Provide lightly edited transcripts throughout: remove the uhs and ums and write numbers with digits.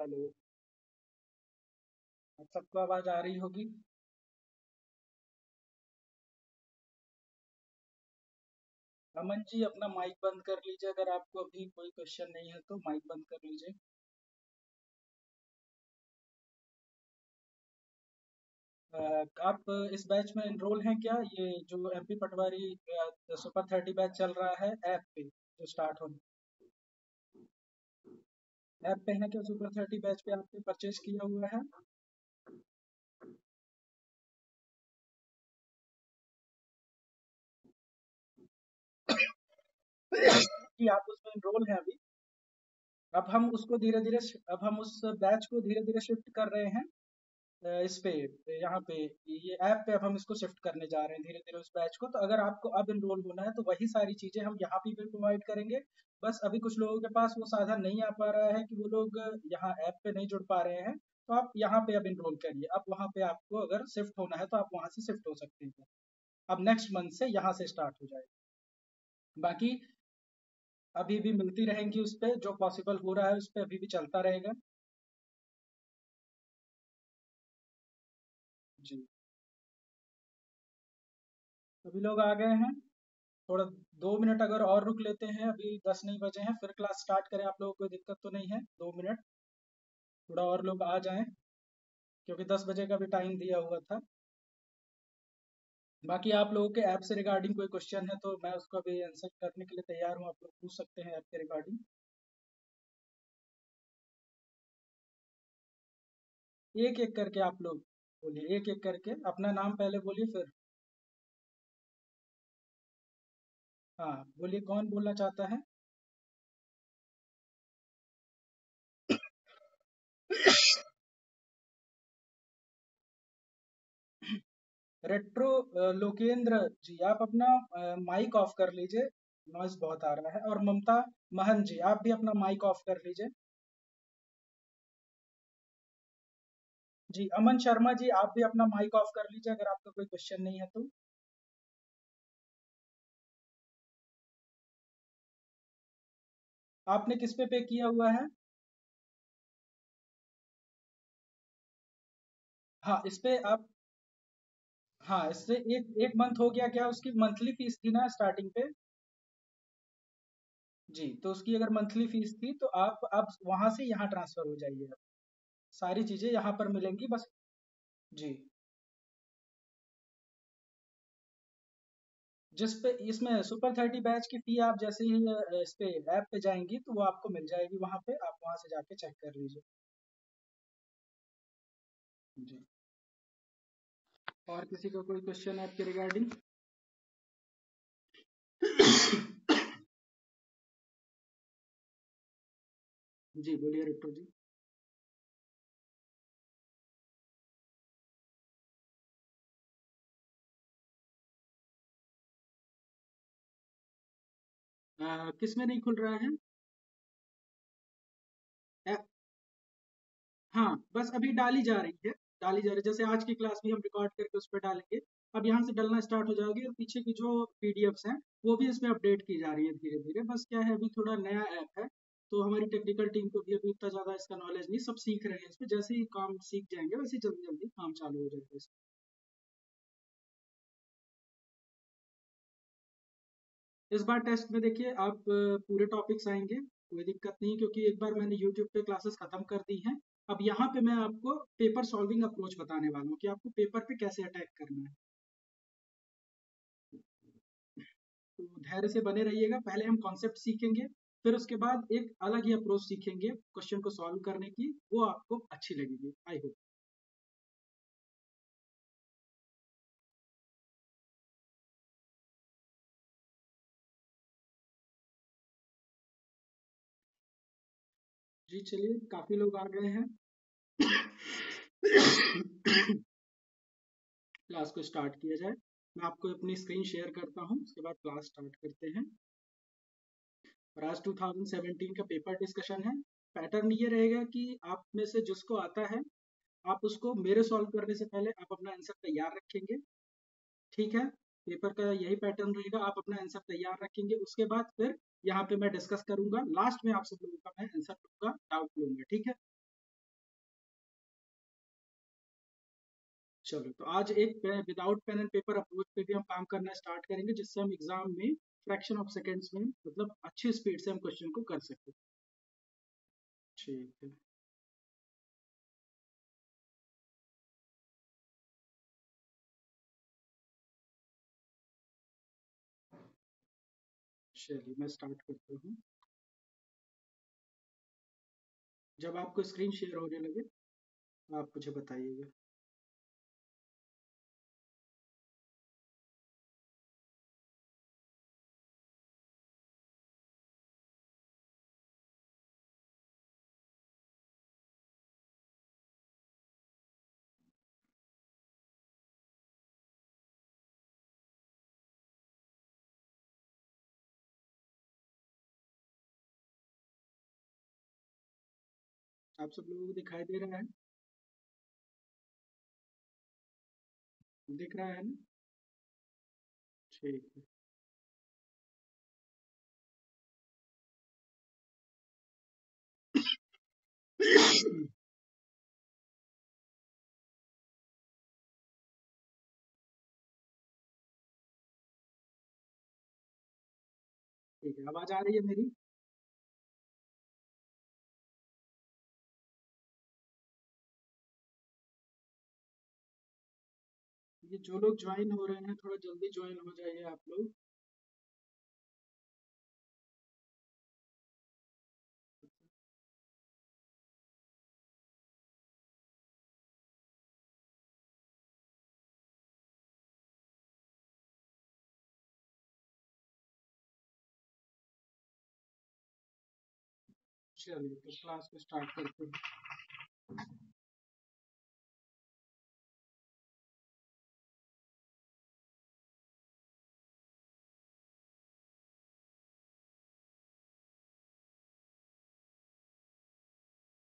Hello. आप सबको आवाज आ रही होगी। अमन जी अपना माइक बंद कर लीजिए, अगर आपको अभी कोई क्वेश्चन नहीं है तो माइक बंद कर लीजिए। आप इस बैच में एनरोल हैं क्या? ये जो एमपी पटवारी सुपर 30 बैच चल रहा है ऐप पे, जो स्टार्ट हो, ऐप पे है क्या? सुपर 30 बैच पे आपने परचेज किया हुआ है? कि आप उसमें एनरोल हैं अभी? अब हम उसको धीरे धीरे, अब हम उस बैच को धीरे धीरे शिफ्ट कर रहे हैं इस पे, यहाँ पे, ये ऐप पे अब हम इसको शिफ्ट करने जा रहे हैं धीरे धीरे उस बैच को। तो अगर आपको अब इनरोल होना है तो वही सारी चीजें हम यहाँ पे भी प्रोवाइड करेंगे। बस अभी कुछ लोगों के पास वो साधन नहीं आ पा रहा है कि वो लोग यहाँ ऐप पे नहीं जुड़ पा रहे हैं, तो आप यहाँ पे अब इनरोल करिए। अब वहाँ पे आपको अगर शिफ्ट होना है तो आप वहाँ से शिफ्ट हो सकते हैं। अब नेक्स्ट मंथ से यहाँ से स्टार्ट हो जाएगा। बाकी अभी भी मिलती रहेंगी उस पे, जो पॉसिबल हो रहा है उस पे अभी भी चलता रहेगा। जी, सभी लोग आ गए हैं? थोड़ा 2 मिनट अगर और रुक लेते हैं, अभी 10 नहीं बजे हैं, फिर क्लास स्टार्ट करें। आप लोगों को कोई दिक्कत तो नहीं है? 2 मिनट, थोड़ा और लोग आ जाएं, क्योंकि 10 बजे का भी टाइम दिया हुआ था। बाकी आप लोगों के ऐप से रिगार्डिंग कोई क्वेश्चन है तो मैं उसको भी आंसर करने के लिए तैयार हूँ। आप लोग पूछ सकते हैं ऐप के रिगार्डिंग। एक एक करके आप लोग बोलिए, एक एक करके अपना नाम पहले बोलिए, फिर हाँ बोलिए, कौन बोलना चाहता है? रेट्रो लोकेंद्र जी, आप अपना माइक ऑफ कर लीजिए, नॉइज बहुत आ रहा है। और ममता महन जी, आप भी अपना माइक ऑफ कर लीजिए। जी, अमन शर्मा जी, आप भी अपना माइक ऑफ कर लीजिए अगर आपका कोई क्वेश्चन नहीं है तो। आपने किस पे किया हुआ है? हाँ, इस पे आप, हाँ इससे एक एक मंथ हो गया क्या? उसकी मंथली फीस थी ना स्टार्टिंग पे? जी, तो उसकी अगर मंथली फीस थी तो आप अब वहां से यहाँ ट्रांसफर हो जाइए। अब सारी चीजें यहाँ पर मिलेंगी बस। जी, जिस पे इसमें सुपर 30 बैच की फी, आप जैसे ही इस पे ऐप पे जाएंगी तो वो आपको मिल जाएगी वहां पे, आप वहां से जाके चेक कर लीजिए। जी, और किसी का कोई क्वेश्चन है आपके रिगार्डिंग? जी बोलिए रिक्टो जी। किस में नहीं खुल रहा है? ऐप, हाँ बस अभी डाली जा रही है, डाली जा रही है। जैसे आज की क्लास भी हम रिकॉर्ड करके उस पर डालेंगे। अब यहाँ से डलना स्टार्ट हो जाएगी, और पीछे की जो पीडीएफ्स हैं वो भी इसमें अपडेट की जा रही है धीरे धीरे। बस क्या है, अभी थोड़ा नया ऐप है, तो हमारी टेक्निकल टीम को भी अभी इतना ज़्यादा इसका नॉलेज नहीं, सब सीख रहे हैं इसमें। जैसे ही काम सीख जाएंगे वैसे ही जल्दी जल्दी काम चालू हो जाएगा इसमें। इस बार टेस्ट में देखिए आप पूरे टॉपिक्स आएंगे, कोई दिक्कत नहीं, क्योंकि एक बार मैंने यूट्यूब पे क्लासेस खत्म कर दी हैं। अब यहाँ पे मैं आपको पेपर सॉल्विंग अप्रोच बताने वाला हूँ कि आपको पेपर पे कैसे अटैक करना है। तो धैर्य से बने रहिएगा। पहले हम कॉन्सेप्ट सीखेंगे, फिर उसके बाद एक अलग ही अप्रोच सीखेंगे क्वेश्चन को सॉल्व करने की, वो आपको अच्छी लगेगी, आई होप। जी चलिए, काफी लोग आ गए हैं। क्लास को स्टार्ट किया जाए। मैं आपको अपनी स्क्रीन शेयर करता हूँ, उसके बाद क्लास स्टार्ट करते हैं। और आज 2017 का पेपर डिस्कशन है। पैटर्न ये रहेगा कि आप में से जिसको आता है, आप उसको मेरे सॉल्व करने से पहले आप अपना आंसर तैयार रखेंगे। ठीक है, पेपर का यही पैटर्न रहेगा, आप अपना आंसर तैयार रखेंगे। उसके बाद फिर यहाँ पे मैं डिस्कस करूंगा, लास्ट में आप सब लोगों का मैं आंसर लूंगा, डाउट लूंगा। ठीक है? चलो, तो आज एक without pen and paper approach पे भी हम काम करना स्टार्ट करेंगे, जिससे हम एग्जाम में फ्रैक्शन ऑफ सेकेंड्स में मतलब अच्छी स्पीड से हम क्वेश्चन को कर सकें। ठीक है, चलिए मैं स्टार्ट करता हूँ। जब आपको स्क्रीन शेयर होने लगे आप मुझे बताइएगा। आप सब लोगों को दिखाई दे रहा है? दिख रहा है ना? ठीक है। ठीक है, आवाज आ रही है मेरी? ये जो लोग ज्वाइन हो रहे हैं थोड़ा जल्दी ज्वाइन हो जाइए आप लोग। चलिए तो क्लास को स्टार्ट करते हैं।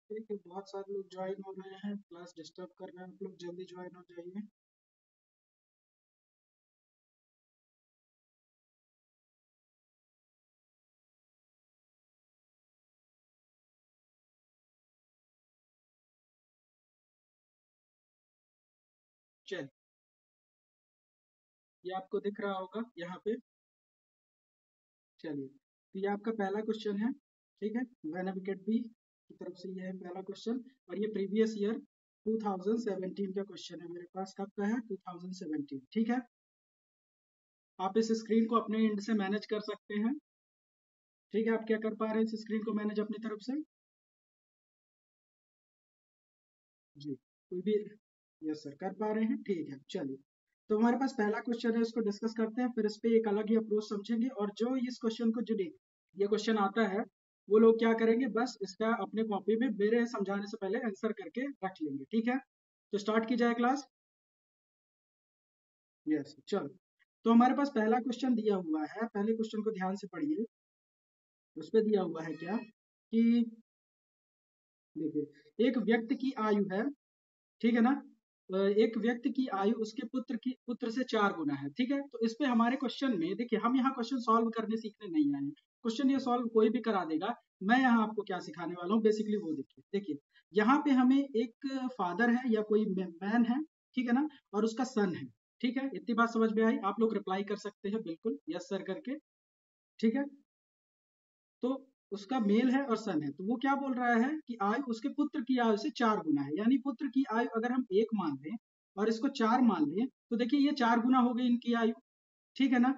ठीक है, बहुत सारे लोग ज्वाइन हो रहे हैं, क्लास डिस्टर्ब कर रहे हैं, आप लोग जल्दी ज्वाइन हो जाइए। चलिए, ये आपको दिख रहा होगा यहाँ पे। चलिए, तो ये आपका पहला क्वेश्चन है। ठीक है, वैन विकेट बी की तरफ से ये है पहला क्वेश्चन। और ये प्रीवियस ईयर 2017 का क्वेश्चन है मेरे पास। कब का है? 2017। ठीक है, आप इस स्क्रीन को अपने एंड से मैनेज कर सकते हैं। ठीक है, आप क्या कर पा रहे हैं इस स्क्रीन को मैनेज अपनी तरफ से? जी, कोई भी? यस सर, कर पा रहे हैं। ठीक है, चलिए। तो हमारे पास पहला क्वेश्चन है, इसको डिस्कस करते हैं, फिर इस पे एक अलग ही अप्रोच समझेंगे। और जो इस क्वेश्चन को जो ये क्वेश्चन आता है वो लोग क्या करेंगे, बस इसका अपने कॉपी में मेरे समझाने से पहले आंसर करके रख लेंगे। ठीक है, तो स्टार्ट की जाए क्लास। यस, चलो। तो हमारे पास पहला क्वेश्चन दिया हुआ है, पहले क्वेश्चन को ध्यान से पढ़िए। उस पे दिया हुआ है क्या कि देखिए, एक व्यक्ति की आयु है, ठीक है ना? एक व्यक्ति की आयु उसके पुत्र से 4 गुना है। ठीक है, तो इस पे हमारे क्वेश्चन में देखिए, हम यहाँ क्वेश्चन सॉल्व करने सीखने नहीं आए हैं। क्वेश्चन ये सॉल्व कोई भी करा देगा। मैं यहाँ आपको क्या सिखाने वाला हूँ बेसिकली वो देखिए। देखिए, यहाँ पे हमें एक फादर है या कोई मैन है, ठीक है ना, और उसका सन है। ठीक है, इतनी बात समझ में आई? आप लोग रिप्लाई कर सकते हैं बिल्कुल यस सर करके। ठीक है, तो उसका मेल है और सन है, तो वो क्या बोल रहा है कि आयु उसके पुत्र की आयु से 4 गुना है। यानी पुत्र की आयु अगर हम 1 मान लें और इसको 4 मान लें, तो देखिए ये 4 गुना हो गई इनकी आयु। ठीक है ना?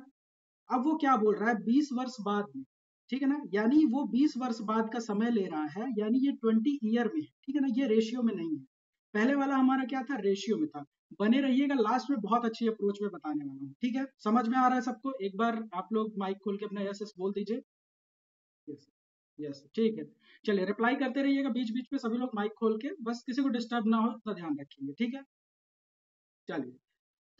अब वो क्या बोल रहा है, 20 वर्ष बाद में। ठीक है ना, यानी वो 20 वर्ष बाद का समय ले रहा है, यानी ये 20 ईयर में है। ठीक है ना, ये रेशियो में नहीं है। पहले वाला हमारा क्या था, रेशियो में था। बने रहिएगा, लास्ट में बहुत अच्छी अप्रोच में बताने वाला हूँ। ठीक है, समझ में आ रहा है सबको? एक बार आप लोग माइक खोल के अपना यस यस बोल दीजिए। यस, यस, ठीक है। चलिए, रिप्लाई करते रहिएगा बीच बीच में सभी लोग माइक खोल के, बस किसी को डिस्टर्ब ना हो इतना ध्यान रखेंगे। ठीक है, चलिए।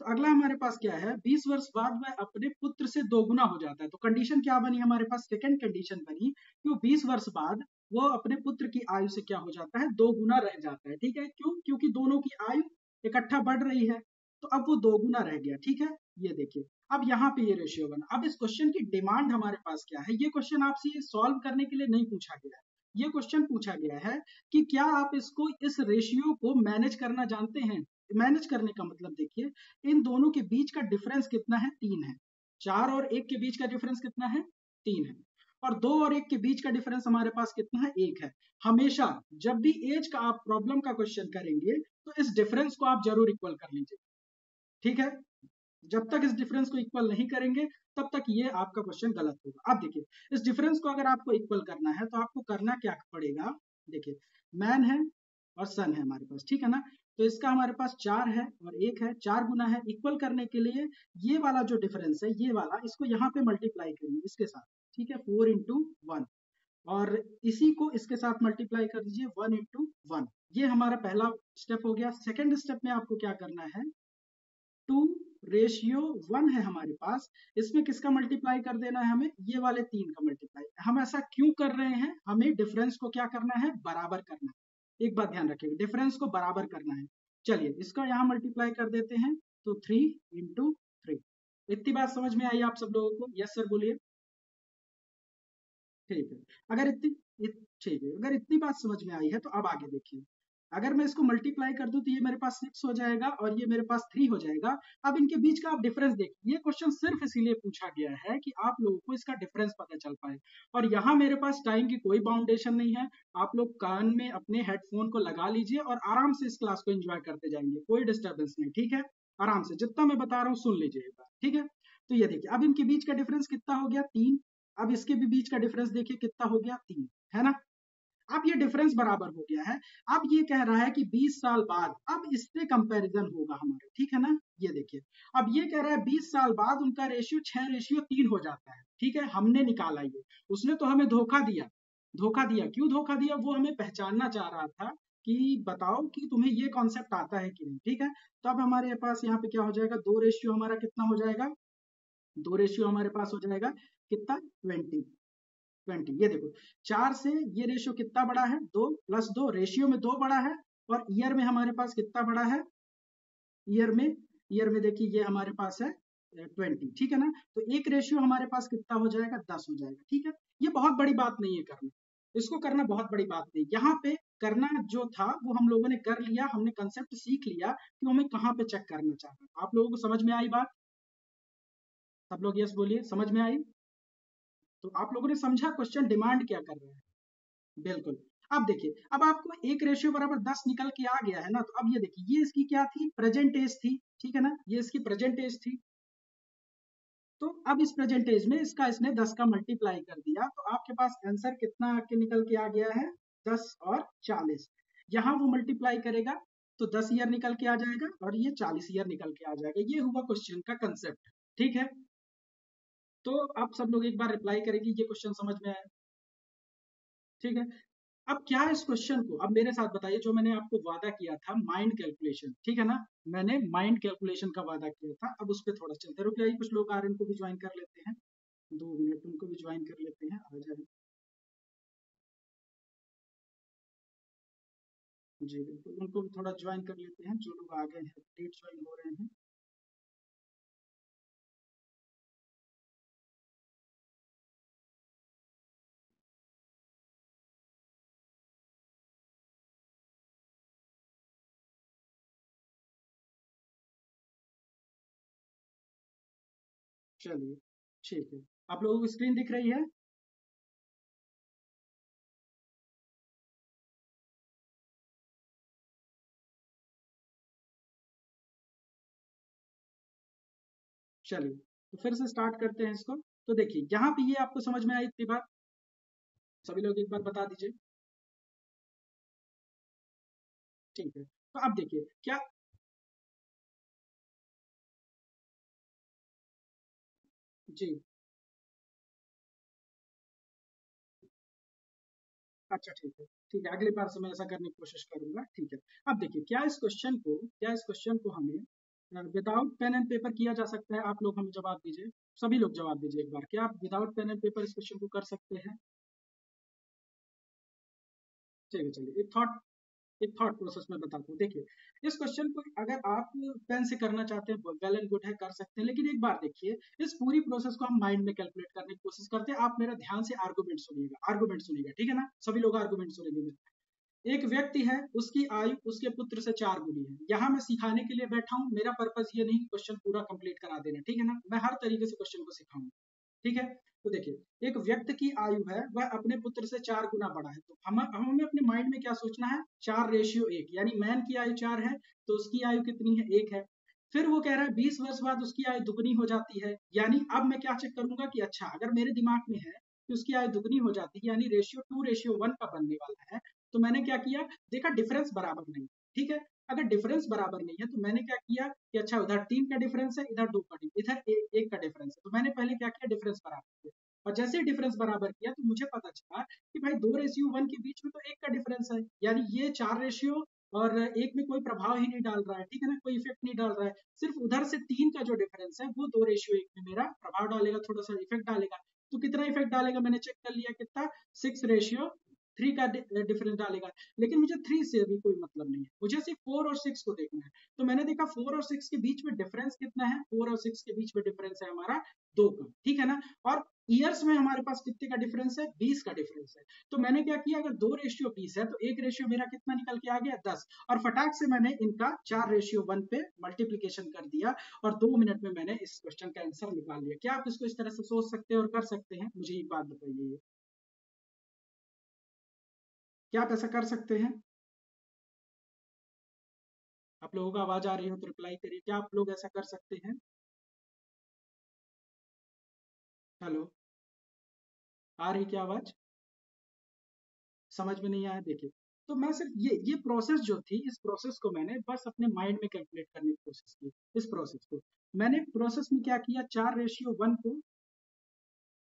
तो अगला हमारे पास क्या है, 20 वर्ष बाद वह अपने पुत्र से 2 गुना हो जाता है। तो कंडीशन क्या बनी हमारे पास? सेकंड कंडीशन बनी कि वो 20 वर्ष बाद वो अपने पुत्र की आयु से क्या हो जाता है, 2 गुना रह जाता है। ठीक है, क्यों? क्योंकि दोनों की आयु इकट्ठा बढ़ रही है, तो अब वो 2 गुना रह गया। ठीक है, ये देखिए, अब यहाँ पे ये रेशियो बना। अब इस क्वेश्चन की डिमांड हमारे पास क्या है, ये क्वेश्चन आपसे सॉल्व करने के लिए नहीं पूछा गया है। ये क्वेश्चन पूछा गया है कि क्या आप इसको, इस रेशियो को मैनेज करना जानते हैं? मैनेज करने का मतलब देखिए, इन दोनों के बीच का डिफरेंस कितना है, 3 है। 4 और 1 के बीच का डिफरेंस कितना है, 3 है। और 2 और 1 के बीच का डिफरेंस हमारे पास कितना है, 1 है। हमेशा जब भी एज का आप प्रॉब्लम का क्वेश्चन करेंगे तो इस डिफरेंस को आप जरूर इक्वल कर लीजिए, ठीक है। जब तक इस डिफरेंस को इक्वल नहीं करेंगे तब तक ये आपका क्वेश्चन गलत होगा। अब देखिए, इस डिफरेंस को अगर आपको इक्वल करना है तो आपको करना क्या पड़ेगा, देखिए मैन है और सन है हमारे पास, ठीक है ना। तो इसका हमारे पास 4 है और 1 है, 4 गुना है। इक्वल करने के लिए ये वाला जो डिफरेंस है, ये वाला, इसको यहाँ पे मल्टीप्लाई करिए इसके साथ, ठीक है, 4 इंटू 1। और इसी को इसके साथ मल्टीप्लाई कर दीजिए 1 इंटू 1। ये हमारा पहला स्टेप हो गया। सेकेंड स्टेप में आपको क्या करना है, 2:1 है हमारे पास, इसमें किसका मल्टीप्लाई कर देना है हमें, ये वाले 3 का मल्टीप्लाई। हम ऐसा क्यों कर रहे हैं, हमें डिफरेंस को क्या करना है, बराबर करना है। एक बात ध्यान रखिएगा, डिफरेंस को बराबर करना है। चलिए इसका यहाँ मल्टीप्लाई कर देते हैं, तो 3 इंटू 3। इतनी बात समझ में आई आप सब लोगों को, यस सर बोलिए। ठीक है, अगर ठीक है, अगर इतनी बात समझ में आई है तो अब आगे देखिए। अगर मैं इसको मल्टीप्लाई कर दूं तो ये मेरे पास 6 हो जाएगा और ये मेरे पास 3 हो जाएगा। अब इनके बीच का आप डिफरेंस देखिए, ये क्वेश्चन सिर्फ इसीलिए पूछा गया है कि आप लोगों को इसका डिफरेंस पता चल पाए। और यहाँ मेरे पास टाइम की कोई बाउंडेशन नहीं है, आप लोग कान में अपने हेडफोन को लगा लीजिए और आराम से इस क्लास को एंजॉय करते जाएंगे, कोई डिस्टर्बेंस नहीं, ठीक है। आराम से जितना मैं बता रहा हूँ सुन लीजिएगा, ठीक है। तो ये देखिए, अब इनके बीच का डिफरेंस कितना हो गया, 3। अब इसके भी बीच का डिफरेंस देखिए कितना हो गया, 3, है ना। अब ये डिफरेंस बराबर हो गया है। अब ये कह रहा है कि 20 साल बाद अब इससे कंपैरिजन होगा हमारा, ठीक है ना। ये देखिए, अब ये कह रहा है 20 साल बाद उनका रेशियो 6:3 हो जाता है, ठीक है। हमने निकाला ये, उसने तो हमें धोखा दिया। धोखा दिया, क्यों धोखा दिया, वो हमें पहचानना चाह रहा था कि बताओ कि तुम्हें ये कॉन्सेप्ट आता है कि नहीं, ठीक है। तो अब हमारे पास यहाँ पे क्या हो जाएगा, 2 रेशियो हमारा कितना हो जाएगा, 2 रेशियो हमारे पास हो जाएगा कितना, 20। ये देखो, 4 से ये रेशियो कितना बड़ा है, 2 प्लस 2, रेशियो में 2 बड़ा है। और ईयर में हमारे पास कितना बड़ा है, ईयर में देखिए ये हमारे पास है 20, ठीक है ना। तो एक रेशियो हमारे पास कितना हो जाएगा, 10 हो जाएगा, ठीक है। ये बहुत बड़ी बात नहीं है करना, इसको करना बहुत बड़ी बात नहीं। यहाँ पे करना जो था वो हम लोगों ने कर लिया, हमने कंसेप्ट सीख लिया कि हमें कहाँ पे चेक करना चाह रहा है। आप लोगों को समझ में आई बात, सब लोग यस बोलिए, समझ में आई। तो आप लोगों ने समझा क्वेश्चन डिमांड क्या कर रहा है, बिल्कुल। अब देखिए, अब आपको एक रेशियो बराबर 10 निकल के आ गया है ना। तो अब ये देखिए, ये इसकी क्या थी, प्रेजेंट एज थी, ठीक है ना, ये इसकी प्रेजेंट एज थी। तो अब इस प्रेजेंट एज में इसका इसने 10 का मल्टीप्लाई कर दिया, तो आपके पास आंसर कितना के निकल के आ गया है, 10 और 40। यहाँ वो मल्टीप्लाई करेगा तो 10 ईयर निकल के आ जाएगा और ये 40 ईयर निकल के आ जाएगा। ये हुआ क्वेश्चन का कंसेप्ट, ठीक है। तो आप सब लोग एक बार रिप्लाई करेंगे ये क्वेश्चन समझ में आया, ठीक है। अब क्या है इस क्वेश्चन को, अब मेरे साथ बताइए, जो मैंने आपको वादा किया था माइंड कैलकुलेशन, ठीक है ना। मैंने माइंड कैलकुलेशन का वादा किया था, अब उस पर थोड़ा चलते रुक जाइए, कुछ लोग आ रहे हैं, उनको भी ज्वाइन कर लेते हैं, 2 मिनट उनको भी ज्वाइन कर लेते हैं, आ जाए। जी बिल्कुल, उनको भी थोड़ा ज्वाइन कर लेते हैं, जो लोग आ गए हैं लेट ज्वाइन हो रहे हैं। चलिए ठीक है, आप लोगों को स्क्रीन दिख रही है। चलिए, तो फिर से स्टार्ट करते हैं इसको। तो देखिए यहाँ पे ये आपको समझ में आई इतनी बात, सभी लोग एक बार बता दीजिए, ठीक है। तो अब देखिए क्या, जी अच्छा ठीक है, ठीक है, अगली बार से मैं ऐसा करने की कोशिश करूंगा, ठीक है। अब देखिए, क्या इस क्वेश्चन को हमें विदाउट पेन एंड पेपर किया जा सकता है, आप लोग हमें जवाब दीजिए, सभी लोग जवाब दीजिए एक बार, क्या आप विदाउट पेन एंड पेपर इस क्वेश्चन को कर सकते हैं। ठीक है, चलिए एक थॉट प्रोसेस में बताता हूँ। देखिए, इस क्वेश्चन को अगर आप पेन से करना चाहते हैं, वेल एंड गुड है, कर सकते हैं, लेकिन एक बार देखिए, इस पूरी प्रोसेस को हम माइंड में कैलकुलेट करने की कोशिश करते हैं। आप मेरा ध्यान से आर्गुमेंट सुनिएगा, ठीक है ना, सभी लोग आर्गुमेंट सुनेंगे। एक व्यक्ति है, उसकी आयु उसके पुत्र से 4 गुनी है। यहाँ मैं सिखाने के लिए बैठा हूँ, मेरा पर्पस ये नहीं क्वेश्चन पूरा कंप्लीट करा देना, ठीक है ना, मैं हर तरीके से क्वेश्चन को सिखाऊंगा, ठीक है। तो देखिए, एक व्यक्ति की आयु है, वह अपने पुत्र से 4 गुना बड़ा है, तो हमें अपने माइंड में क्या सोचना है, 4:1, यानी मैन की आयु 4 है तो उसकी आयु कितनी है, 1 है। फिर वो कह रहा है 20 वर्ष बाद उसकी आयु दुगनी हो जाती है, यानी अब मैं क्या चेक करूंगा कि अच्छा अगर मेरे दिमाग में है कि उसकी आयु दुगनी हो जाती है, यानी रेशियो 2:1 का बनने वाला है, तो मैंने क्या किया, देखा डिफरेंस बराबर नहीं, ठीक है। अगर डिफरेंस बराबर नहीं है तो मैंने क्या किया कि अच्छा उधर 3 का डिफरेंस है, इधर 2 का इधर 1 का डिफरेंस है, तो मैंने पहले क्या किया, डिफरेंस बराबर किया। और जैसे ही डिफरेंस बराबर किया तो मुझे पता चला कि भाई 2:1 के बीच में तो 1 का डिफरेंस है, यानी ये 4 रेशियो और 1 में कोई प्रभाव ही नहीं डाल रहा है, ठीक है ना, कोई इफेक्ट नहीं डाल रहा है। सिर्फ उधर से 3 का जो डिफरेंस है वो 2:1 में मेरा प्रभाव डालेगा, थोड़ा सा इफेक्ट डालेगा। तो कितना इफेक्ट डालेगा मैंने चेक कर लिया, कितना, 6:3 का डिफरेंस डालेगा। लेकिन मुझे 3 से भी कोई मतलब नहीं है, मुझे सिर्फ 4 और 6 को देखना है। तो मैंने देखा 4 और 6 के बीच में डिफरेंस कितना है, 4 और 6 के बीच में डिफरेंस है हमारा 2 का, ठीक है ना। और ईयर्स में हमारे पास कितने का डिफरेंस है, 20 का डिफरेंस है। तो मैंने क्या किया, अगर 2:20 है तो 1 रेशियो मेरा कितना निकल के आ गया, 10। और फटाक से मैंने इनका 4:1 पे मल्टीप्लीकेशन कर दिया और 2 मिनट में मैंने इस क्वेश्चन का आंसर निकाल लिया। क्या आप इसको इस तरह से सोच सकते हैं और कर सकते हैं, मुझे एक बात बताइए, क्या आप ऐसा कर सकते हैं? आप लोगों को आवाज आ रही हो तो रिप्लाई करिए, क्या आप लोग ऐसा कर सकते हैं? हेलो, आ रही क्या आवाज? समझ में नहीं आया, देखिए। तो मैं सिर्फ ये प्रोसेस जो थी, इस प्रोसेस को मैंने बस अपने माइंड में कैलकुलेट करने की कोशिश की। इस प्रोसेस को मैंने प्रोसेस में क्या किया, 4:1 को,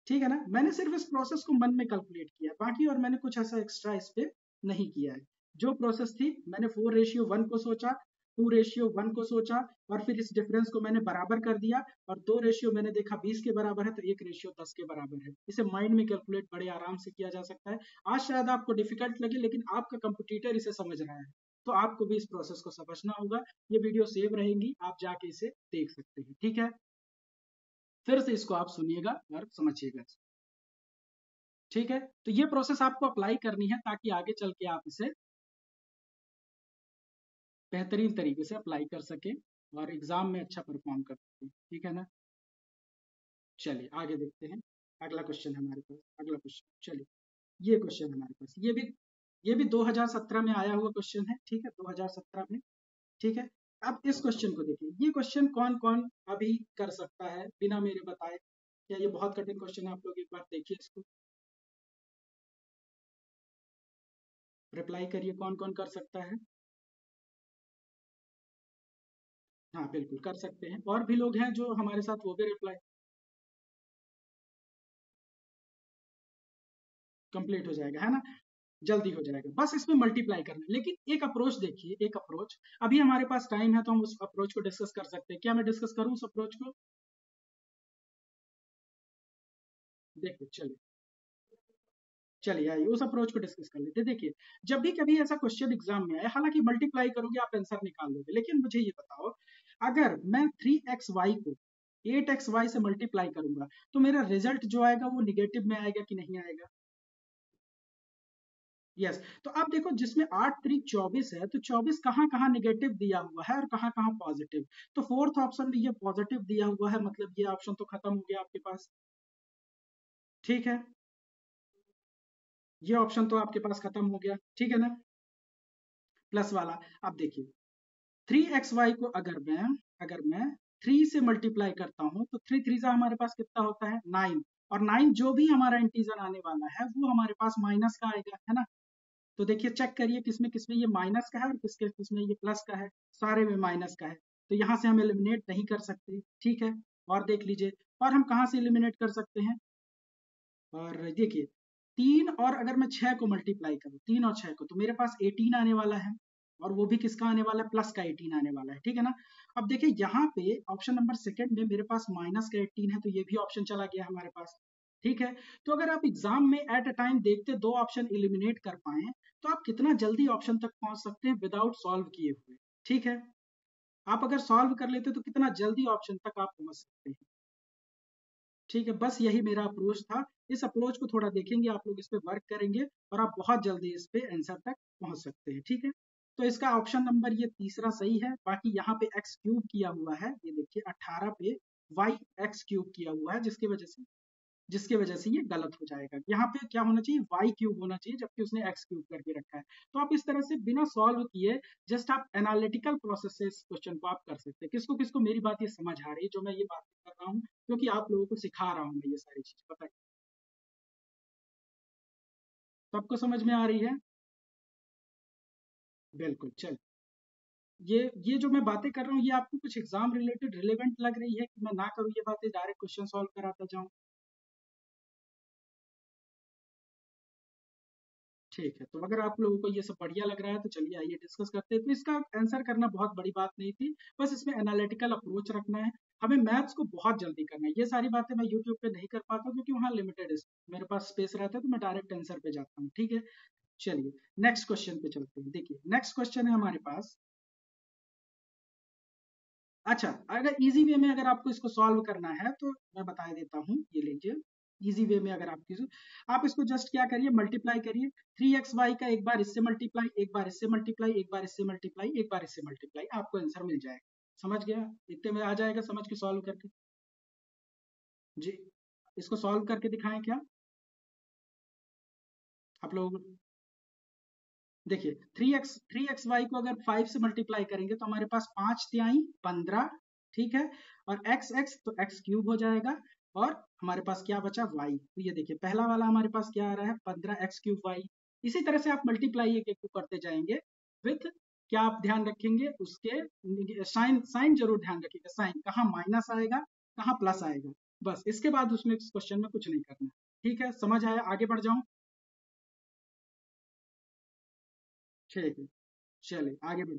ठीक है ना, मैंने सिर्फ इस प्रोसेस को मन में कैलकुलेट किया, बाकी और मैंने कुछ ऐसा एक्स्ट्रा इस पे नहीं किया है। जो प्रोसेस थी, मैंने 4:1 को सोचा, 2:1 को सोचा, और फिर इस डिफरेंस को मैंने बराबर कर दिया, और 2 रेशियो मैंने देखा 20 के बराबर है तो 1:10 के बराबर है। इसे माइंड में कैलकुलेट बड़े आराम से किया जा सकता है। आज शायद आपको डिफिकल्ट लगे, लेकिन आपका कंप्यूटर इसे समझ रहा है, तो आपको भी इस प्रोसेस को समझना होगा। ये वीडियो सेव रहेंगी, आप जाके इसे देख सकते हैं, ठीक है। फिर से इसको आप सुनिएगा और समझिएगा, ठीक है। तो ये प्रोसेस आपको अप्लाई करनी है ताकि आगे चल के आप इसे बेहतरीन तरीके से अप्लाई कर सकें और एग्जाम में अच्छा परफॉर्म कर सकें, ठीक है ना। चलिए आगे देखते हैं, अगला क्वेश्चन है हमारे पास, अगला क्वेश्चन, चलिए ये क्वेश्चन हमारे पास, ये भी 2017 में आया हुआ क्वेश्चन है, ठीक है, 2017 में, ठीक है। अब इस क्वेश्चन को देखिए, ये क्वेश्चन कौन कौन अभी कर सकता है बिना मेरे बताए, क्या ये बहुत कठिन क्वेश्चन है, आप लोग एक बार देखिए इसको, रिप्लाई करिए कौन कौन कर सकता है। हाँ बिल्कुल कर सकते हैं, और भी लोग हैं जो हमारे साथ, वो भी रिप्लाई कंप्लीट हो जाएगा, है ना, जल्दी हो जाएगा, बस इसमें मल्टीप्लाई करना है। लेकिन एक अप्रोच देखिए, एक अप्रोच, अभी हमारे पास टाइम है तो हम उस अप्रोच को डिस्कस कर सकते हैं। क्या मैं डिस्कस करूं उस अप्रोच को? देखिए चलिए, चलिए आइए उस अप्रोच को डिस्कस कर लेते हैं। देखिए, जब भी कभी ऐसा क्वेश्चन एग्जाम में आए, हालांकि मल्टीप्लाई करोगे आप आंसर निकाल लोगे, लेकिन मुझे ये बताओ, अगर मैं 3xy को 8xy से मल्टीप्लाई करूंगा तो मेरा रिजल्ट जो आएगा वो निगेटिव में आएगा कि नहीं आएगा? यस। तो आप देखो, जिसमें 8×3 = 24 है, तो 24 कहाँ कहाँ निगेटिव दिया हुआ है और कहाँ कहाँ पॉजिटिव। तो फोर्थ ऑप्शन में ये पॉजिटिव दिया हुआ है, मतलब ये ऑप्शन तो खत्म हो गया आपके पास, ठीक है, ये ऑप्शन तो आपके पास खत्म हो गया, ठीक है ना, प्लस वाला। अब देखिए, 3xy को अगर मैं 3 से मल्टीप्लाई करता हूँ तो 3 3 हमारे पास कितना होता है, 9, और 9 जो भी हमारा इंटीजर आने वाला है वो हमारे पास माइनस का आएगा, है ना। तो देखिए, चेक करिए किसमें किसमें ये माइनस का है और किसके किसमें ये प्लस का है, सारे में माइनस का है। तो यहाँ से हम एलिमिनेट नहीं कर सकते, ठीक है। और देख लीजिए, और हम कहाँ से एलिमिनेट कर सकते हैं, और देखिए, 3 और अगर मैं 6 को मल्टीप्लाई करूँ, 3 और 6 को, तो मेरे पास 18 आने वाला है, और वो भी किसका आने वाला है, प्लस का 18 आने वाला है, ठीक है ना। अब देखिए, यहाँ पे ऑप्शन नंबर सेकंड में मेरे पास माइनस का 18 है, तो ये भी ऑप्शन चला गया हमारे पास, ठीक है। तो अगर आप एग्जाम में एट अ टाइम देखते दो ऑप्शन एलिमिनेट कर पाए, तो आप कितना जल्दी ऑप्शन तक पहुंच सकते हैं विदाउट सॉल्व किए हुए, ठीक है। आप अगर सॉल्व कर लेते तो कितना जल्दी ऑप्शन तक आप पहुंच सकते हैं, ठीक है। बस यही मेरा अप्रोच था, इस अप्रोच को थोड़ा देखेंगे आप लोग, इस पे वर्क करेंगे और आप बहुत जल्दी इस पे आंसर तक पहुंच सकते हैं। ठीक है, तो इसका ऑप्शन नंबर ये तीसरा सही है। बाकी यहाँ पे एक्स क्यूब किया हुआ है, ये देखिए 18 पे वाई एक्स क्यूब किया हुआ है, जिसके वजह से ये गलत हो जाएगा। यहाँ पे क्या होना चाहिए, वाई क्यूब होना चाहिए, जबकि उसने एक्स क्यूब करके रखा है। तो आप इस तरह से बिना सॉल्व किए जस्ट आप एनालिटिकल प्रोसेस से इस क्वेश्चन को आप कर सकते हैं। किसको किसको मेरी बात ये समझ आ रही है जो मैं ये बात कर रहा हूँ, क्योंकि आप लोगों को सिखा रहा हूँ मैं ये सारी चीज, पता है सबको समझ में आ रही है? बिल्कुल। चल, ये जो मैं बातें कर रहा हूँ ये आपको कुछ एग्जाम रिलेटेड रिलेवेंट लग रही है कि मैं ना करूँ ये बातें, डायरेक्ट क्वेश्चन सॉल्व कराता जाऊँ? ठीक है, तो अगर आप लोगों को ये सब बढ़िया लग रहा है तो चलिए आइए डिस्कस करते हैं। तो इसका आंसर करना बहुत बड़ी बात नहीं थी, बस इसमें एनालिटिकल अप्रोच रखना है। हमें मैथ्स को बहुत जल्दी करना है। ये सारी बातें मैं यूट्यूब पे नहीं कर पाता क्योंकि वहाँ लिमिटेड मेरे पास स्पेस रहता है, तो मैं डायरेक्ट आंसर पे जाता हूँ। ठीक है, चलिए नेक्स्ट क्वेश्चन पे चलते हैं। देखिए नेक्स्ट क्वेश्चन है हमारे पास। अच्छा, अगर इजी वे में अगर आपको इसको सॉल्व करना है तो मैं बता देता हूँ, ये लीजिए। इजी वे में अगर आप इसको जस्ट क्या करिए, मल्टीप्लाई करिए। 3xy का एक बार इससे मल्टीप्लाई, एक बार इससे मल्टीप्लाई, एक बार इससे मल्टीप्लाई, एक बार इससे मल्टीप्लाई, आपको आंसर मिल जाएगा। समझ गया? इतने में आ जाएगा समझ के सॉल्व करके। जी, इसको सॉल्व करके दिखाएं क्या आप लोग? देखिए 3xy को अगर 5 से मल्टीप्लाई करेंगे तो हमारे पास 5 तिहाई 15, ठीक है, और x तो x क्यूब हो जाएगा, और हमारे पास क्या बचा, y। तो ये देखिए पहला वाला हमारे पास क्या आ रहा है, 15x क्यूब y। इसी तरह से आप मल्टीप्लाई एक एक को करते जाएंगे विथ, क्या आप ध्यान रखेंगे उसके साइन, साइन जरूर ध्यान रखिएगा, साइन कहाँ माइनस आएगा कहाँ प्लस आएगा, बस इसके बाद उसमें इस क्वेश्चन में कुछ नहीं करना। ठीक है, समझ आया? आगे बढ़ जाऊं? ठीक है, चलिए आगे बढ़।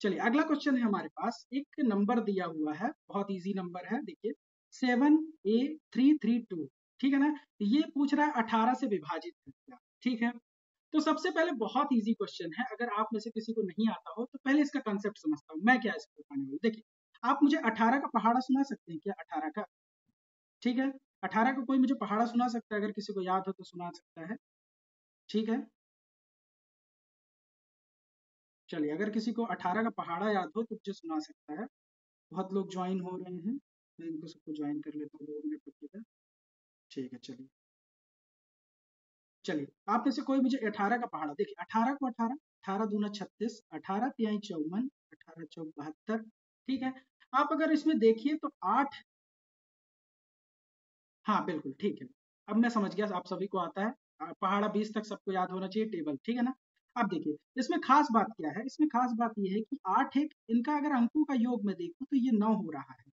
चलिए अगला क्वेश्चन है हमारे पास, एक नंबर दिया हुआ है, बहुत इजी नंबर है, देखिए 7a332, ठीक है ना। ये पूछ रहा है 18 से विभाजित है क्या, ठीक है। तो सबसे पहले बहुत इजी क्वेश्चन है, अगर आप में से किसी को नहीं आता हो तो पहले इसका कंसेप्ट समझता हूँ मैं क्या इसको बताने वाला। देखिए आप मुझे 18 का पहाड़ा सुना सकते हैं क्या, 18 का? ठीक है, 18 का कोई मुझे पहाड़ा सुना सकता है, अगर किसी को याद हो तो सुना सकता है। ठीक है, चलिए अगर किसी को 18 का पहाड़ा याद हो तो मुझे सुना सकता है। बहुत लोग ज्वाइन हो रहे हैं, मैं इनको सबको ज्वाइन कर लेता हूँ 2 मिनट रुकिएगा। ठीक है, चलिए चलिए आप में से कोई मुझे 18 का पहाड़ा, देखिए 18 को 18, 18 दूना 36, 18 तिहाई 54, 18 चौक 72, ठीक है। आप अगर इसमें देखिए तो 8, हाँ बिल्कुल ठीक है। अब मैं समझ गया आप सभी को आता है, पहाड़ा 20 तक सबको याद होना चाहिए टेबल, ठीक है ना। अब देखिए इसमें खास बात क्या है, इसमें खास बात ये है कि 8 एक इनका अगर अंकों का योग में देखूं तो ये 9 हो रहा है,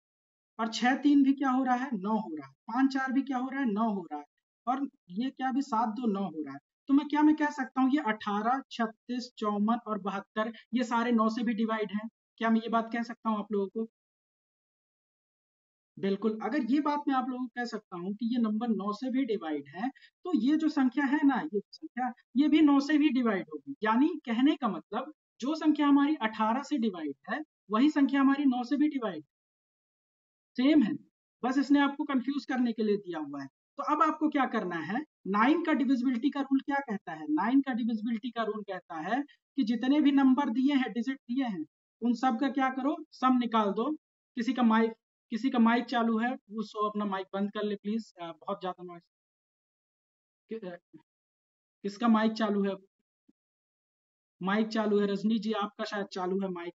और 6 3 भी क्या हो रहा है, 9 हो रहा है, 5 4 भी क्या हो रहा है, 9 हो रहा है, और ये क्या भी 7 2 9 हो रहा है। तो मैं क्या, मैं कह सकता हूँ ये 18 36 54 और 72 ये सारे 9 से भी डिवाइड हैं। क्या मैं ये बात कह सकता हूँ आप लोगों को? बिल्कुल, अगर ये बात मैं आप लोगों को कह सकता हूँ कि ये नंबर 9 से भी डिवाइड है, तो ये जो संख्या है ना, ये संख्या ये भी 9 से भी डिवाइड होगी। यानी कहने का मतलब जो संख्या हमारी 18 से डिवाइड है वही संख्या हमारी 9 से भी डिवाइड सेम है, बस इसने आपको कंफ्यूज करने के लिए दिया हुआ है। तो अब आपको क्या करना है, 9 का डिविजिबिलिटी का रूल क्या कहता है, 9 का डिविजिबिलिटी का रूल कहता है कि जितने भी नंबर दिए हैं, डिजिट दिए हैं, उन सब का क्या करो, सम निकाल दो। किसी का माइक किसी का माइक चालू है, वो सो अपना माइक बंद कर ले प्लीज, बहुत ज्यादा नॉइस। किसका माइक चालू है? माइक चालू है, रजनी जी आपका शायद चालू है माइक,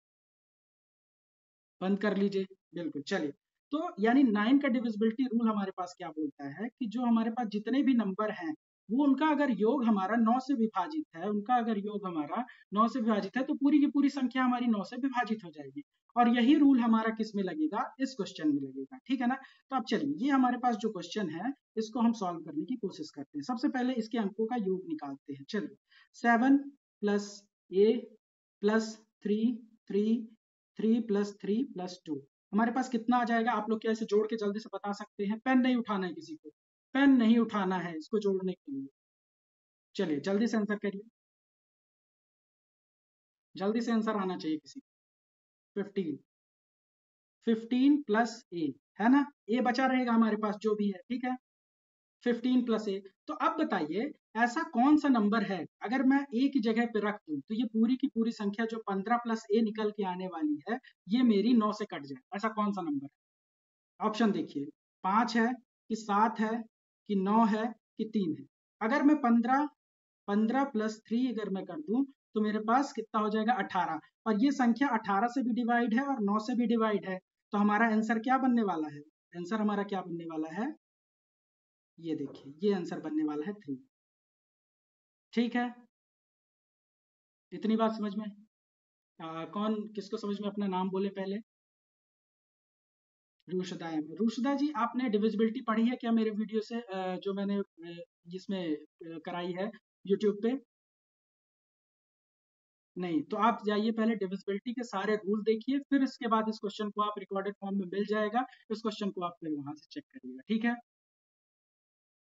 बंद कर लीजिए। बिल्कुल, चलिए। तो यानी 9 का डिविजिबिलिटी रूल हमारे पास क्या बोलता है कि जो हमारे पास जितने भी नंबर हैं वो उनका अगर योग हमारा 9 से विभाजित है, उनका अगर योग हमारा 9 से विभाजित है तो पूरी की पूरी संख्या हमारी 9 से विभाजित हो जाएगी। और यही रूल हमारा किस में लगेगा, इस क्वेश्चन में लगेगा, ठीक है ना। तो अब चलिए ये हमारे पास जो क्वेश्चन है इसको हम सॉल्व करने की कोशिश करते हैं। सबसे पहले इसके अंकों का योग निकालते हैं। चलिए 7 प्लस ए प्लस 3 प्लस 3 हमारे पास कितना आ जाएगा, आप लोग क्या इसे जोड़ के जल्दी से बता सकते हैं? पेन नहीं उठाना है किसी को, पेन नहीं उठाना है इसको जोड़ने के लिए। चलिए जल्दी से आंसर करिए, जल्दी से आंसर आना चाहिए किसी को। 15, 15 प्लस ए, है ना, ए बचा रहेगा हमारे पास जो भी है, ठीक है। 15 प्लस ए। तो अब बताइए ऐसा कौन सा नंबर है अगर मैं ए की जगह पे रख दूं तो ये पूरी की पूरी संख्या जो 15 प्लस ए निकल के आने वाली है ये मेरी 9 से कट जाए, ऐसा कौन सा नंबर है? ऑप्शन देखिए, 5 है कि 7 है कि 9 है कि 3 है। अगर मैं 15 प्लस 3 अगर मैं कर दूं तो मेरे पास कितना हो जाएगा 18, और ये संख्या 18 से भी डिवाइड है और 9 से भी डिवाइड है। तो हमारा आंसर क्या बनने वाला है? आंसर हमारा क्या बनने वाला है? ये देखिए, ये आंसर बनने वाला है 3। ठीक है, इतनी बात समझ में? कौन किसको समझ में, अपना नाम बोले पहले। रूशदा है। रूशदा जी आपने डिविजिबिलिटी पढ़ी है क्या मेरे वीडियो से, जो मैंने जिसमें कराई है यूट्यूब पे? नहीं, तो आप जाइए पहले डिविजिबिलिटी के सारे रूल देखिए, फिर इसके बाद इस क्वेश्चन को आप रिकॉर्डेड फॉर्म में मिल जाएगा, इस क्वेश्चन को आप फिर वहां से चेक करिएगा। ठीक है,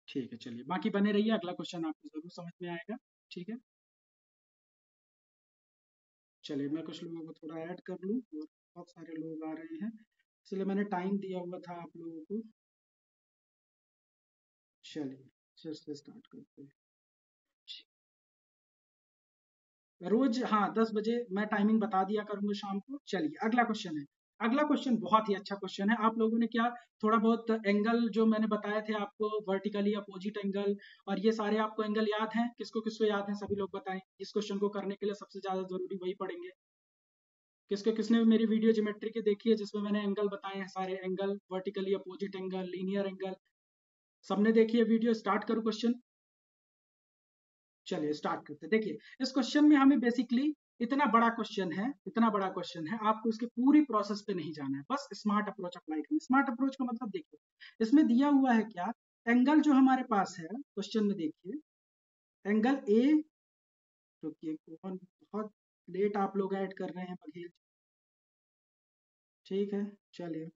ठीक है, चलिए बाकी बने रहिए, अगला क्वेश्चन आपको जरूर समझ में आएगा। ठीक है, चलिए मैं कुछ लोगों को थोड़ा ऐड कर लूँ, और बहुत सारे लोग आ रहे हैं, इसलिए मैंने टाइम दिया हुआ था आप लोगों को। चलिए फिर से स्टार्ट करते हैं। रोज हाँ 10 बजे मैं टाइमिंग बता दिया करूंगा शाम को। चलिए अगला क्वेश्चन है। अगला क्वेश्चन बहुत ही अच्छा क्वेश्चन है। आप लोगों ने क्या थोड़ा बहुत एंगल जो मैंने बताए थे आपको, वर्टिकली अपोजिट एंगल और ये सारे आपको एंगल याद हैं? किसको किसको याद है, सभी लोग बताएं। इस क्वेश्चन को करने के लिए सबसे ज्यादा जरूरी वही पढ़ेंगे। किसको किसने मेरी वीडियो ज्योमेट्री की देखी है जिसमें मैंने एंगल बताए हैं, सारे angle, vertically opposite angle, linear angle, सबने देखी है वीडियो? स्टार्ट करूं क्वेश्चन? चलिए स्टार्ट करते हैं। देखिए इस क्वेश्चन में हमें बेसिकली इतना बड़ा क्वेश्चन है, इतना बड़ा क्वेश्चन है, आपको इसके पूरी प्रोसेस पे नहीं जाना है, बस स्मार्ट अप्रोच अप्लाई करना है। स्मार्ट अप्रोच का मतलब देखिए इसमें दिया हुआ है क्या, एंगल जो हमारे पास है क्वेश्चन में, देखिए एंगल ए, रुकिए कौन बहुत लेट आप लोग ऐड कर रहे हैं बघेल। ठीक है, चलिए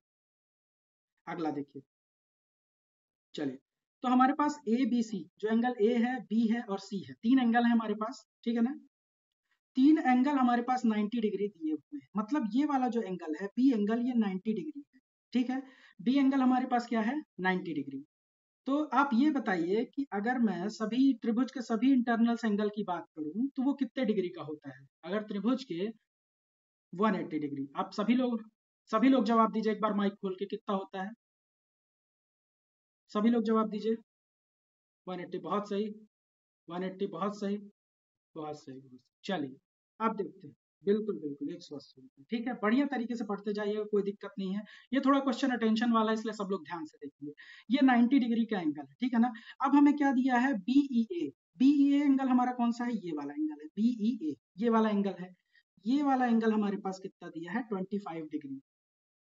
अगला देखिए। चलिए तो हमारे पास ए बी सी, जो एंगल ए है, बी है और सी है, तीन एंगल है हमारे पास। ठीक है ना, तीन एंगल हमारे पास 90 डिग्री दिए हुए हैं, मतलब ये वाला जो एंगल है बी एंगल, ये 90 डिग्री है। ठीक है, बी एंगल हमारे पास क्या है? 90 डिग्री। तो आप ये बताइए कि अगर मैं सभी त्रिभुज के सभी इंटरनल एंगल की बात करूं तो वो कितने डिग्री का होता है? अगर त्रिभुज के 180 डिग्री, आप सभी लोग जवाब दीजिए एक बार माइक खोल के, कितना होता है? सभी लोग जवाब दीजिए। 180, बहुत सही। 180, बहुत सही, बहुत सही, बहुत सही। चलिए अब देखते हैं। बिल्कुल बिल्कुल 180। ठीक है, बढ़िया तरीके से पढ़ते जाइएगा, कोई दिक्कत नहीं है। ये थोड़ा क्वेश्चन अटेंशन वाला है, इसलिए सब लोग ध्यान से देखिए। ये 90 डिग्री का एंगल है, ठीक है ना। अब हमें क्या दिया है? बीईए। बीईए एंगल हमारा कौन सा है? ये वाला एंगल है बीईए, ये वाला एंगल है। ये वाला एंगल हमारे पास कितना दिया है? 25 डिग्री।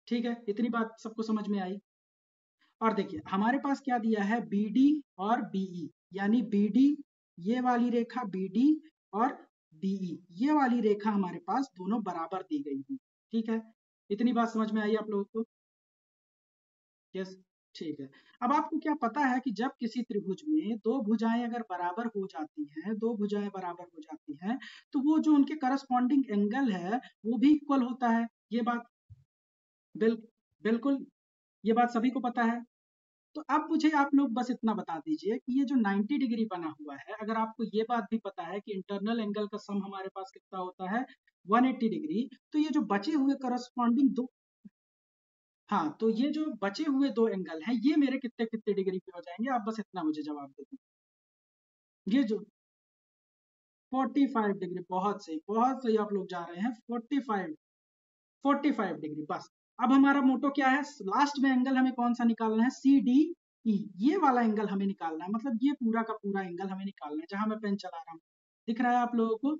ठीक है, इतनी बात सबको समझ में आई? और देखिए हमारे पास क्या दिया है? बी डी और बीई, यानी बी डी, ये वाली रेखा बी डी, और बीई ये वाली रेखा हमारे पास दोनों बराबर दी गई है। ठीक है, इतनी बात समझ में आई आप लोगों को? यस, ठीक है। अब आपको क्या पता है कि जब किसी त्रिभुज में दो भुजाएं अगर बराबर हो जाती हैं, दो भुजाएं बराबर हो जाती हैं, तो वो जो उनके करस्पॉन्डिंग एंगल है वो भी इक्वल होता है। ये बात बिल, बिल्कुल, ये बात सभी को पता है। तो अब मुझे आप लोग बस इतना बता दीजिए कि ये जो 90 डिग्री बना हुआ है, अगर आपको ये बात भी पता है कि इंटरनल एंगल का सम हमारे पास कितना होता है? 180 डिग्री। तो ये जो बचे हुए करस्पॉन्डिंग दो, हाँ, तो ये जो बचे हुए दो एंगल हैं ये मेरे कितने कितने डिग्री पे हो जाएंगे? आप बस इतना मुझे जवाब दे दीजिए। ये जो 45 डिग्री, बहुत सही, बहुत सही, आप लोग जा रहे हैं 45, 45 डिग्री बस। अब हमारा मोटो क्या है? लास्ट में एंगल हमें कौन सा निकालना है? सी डी ई, ये वाला एंगल हमें निकालना है, मतलब ये पूरा का पूरा एंगल हमें निकालना है, जहां मैं पेन चला रहा हूँ। दिख रहा है आप लोगों को?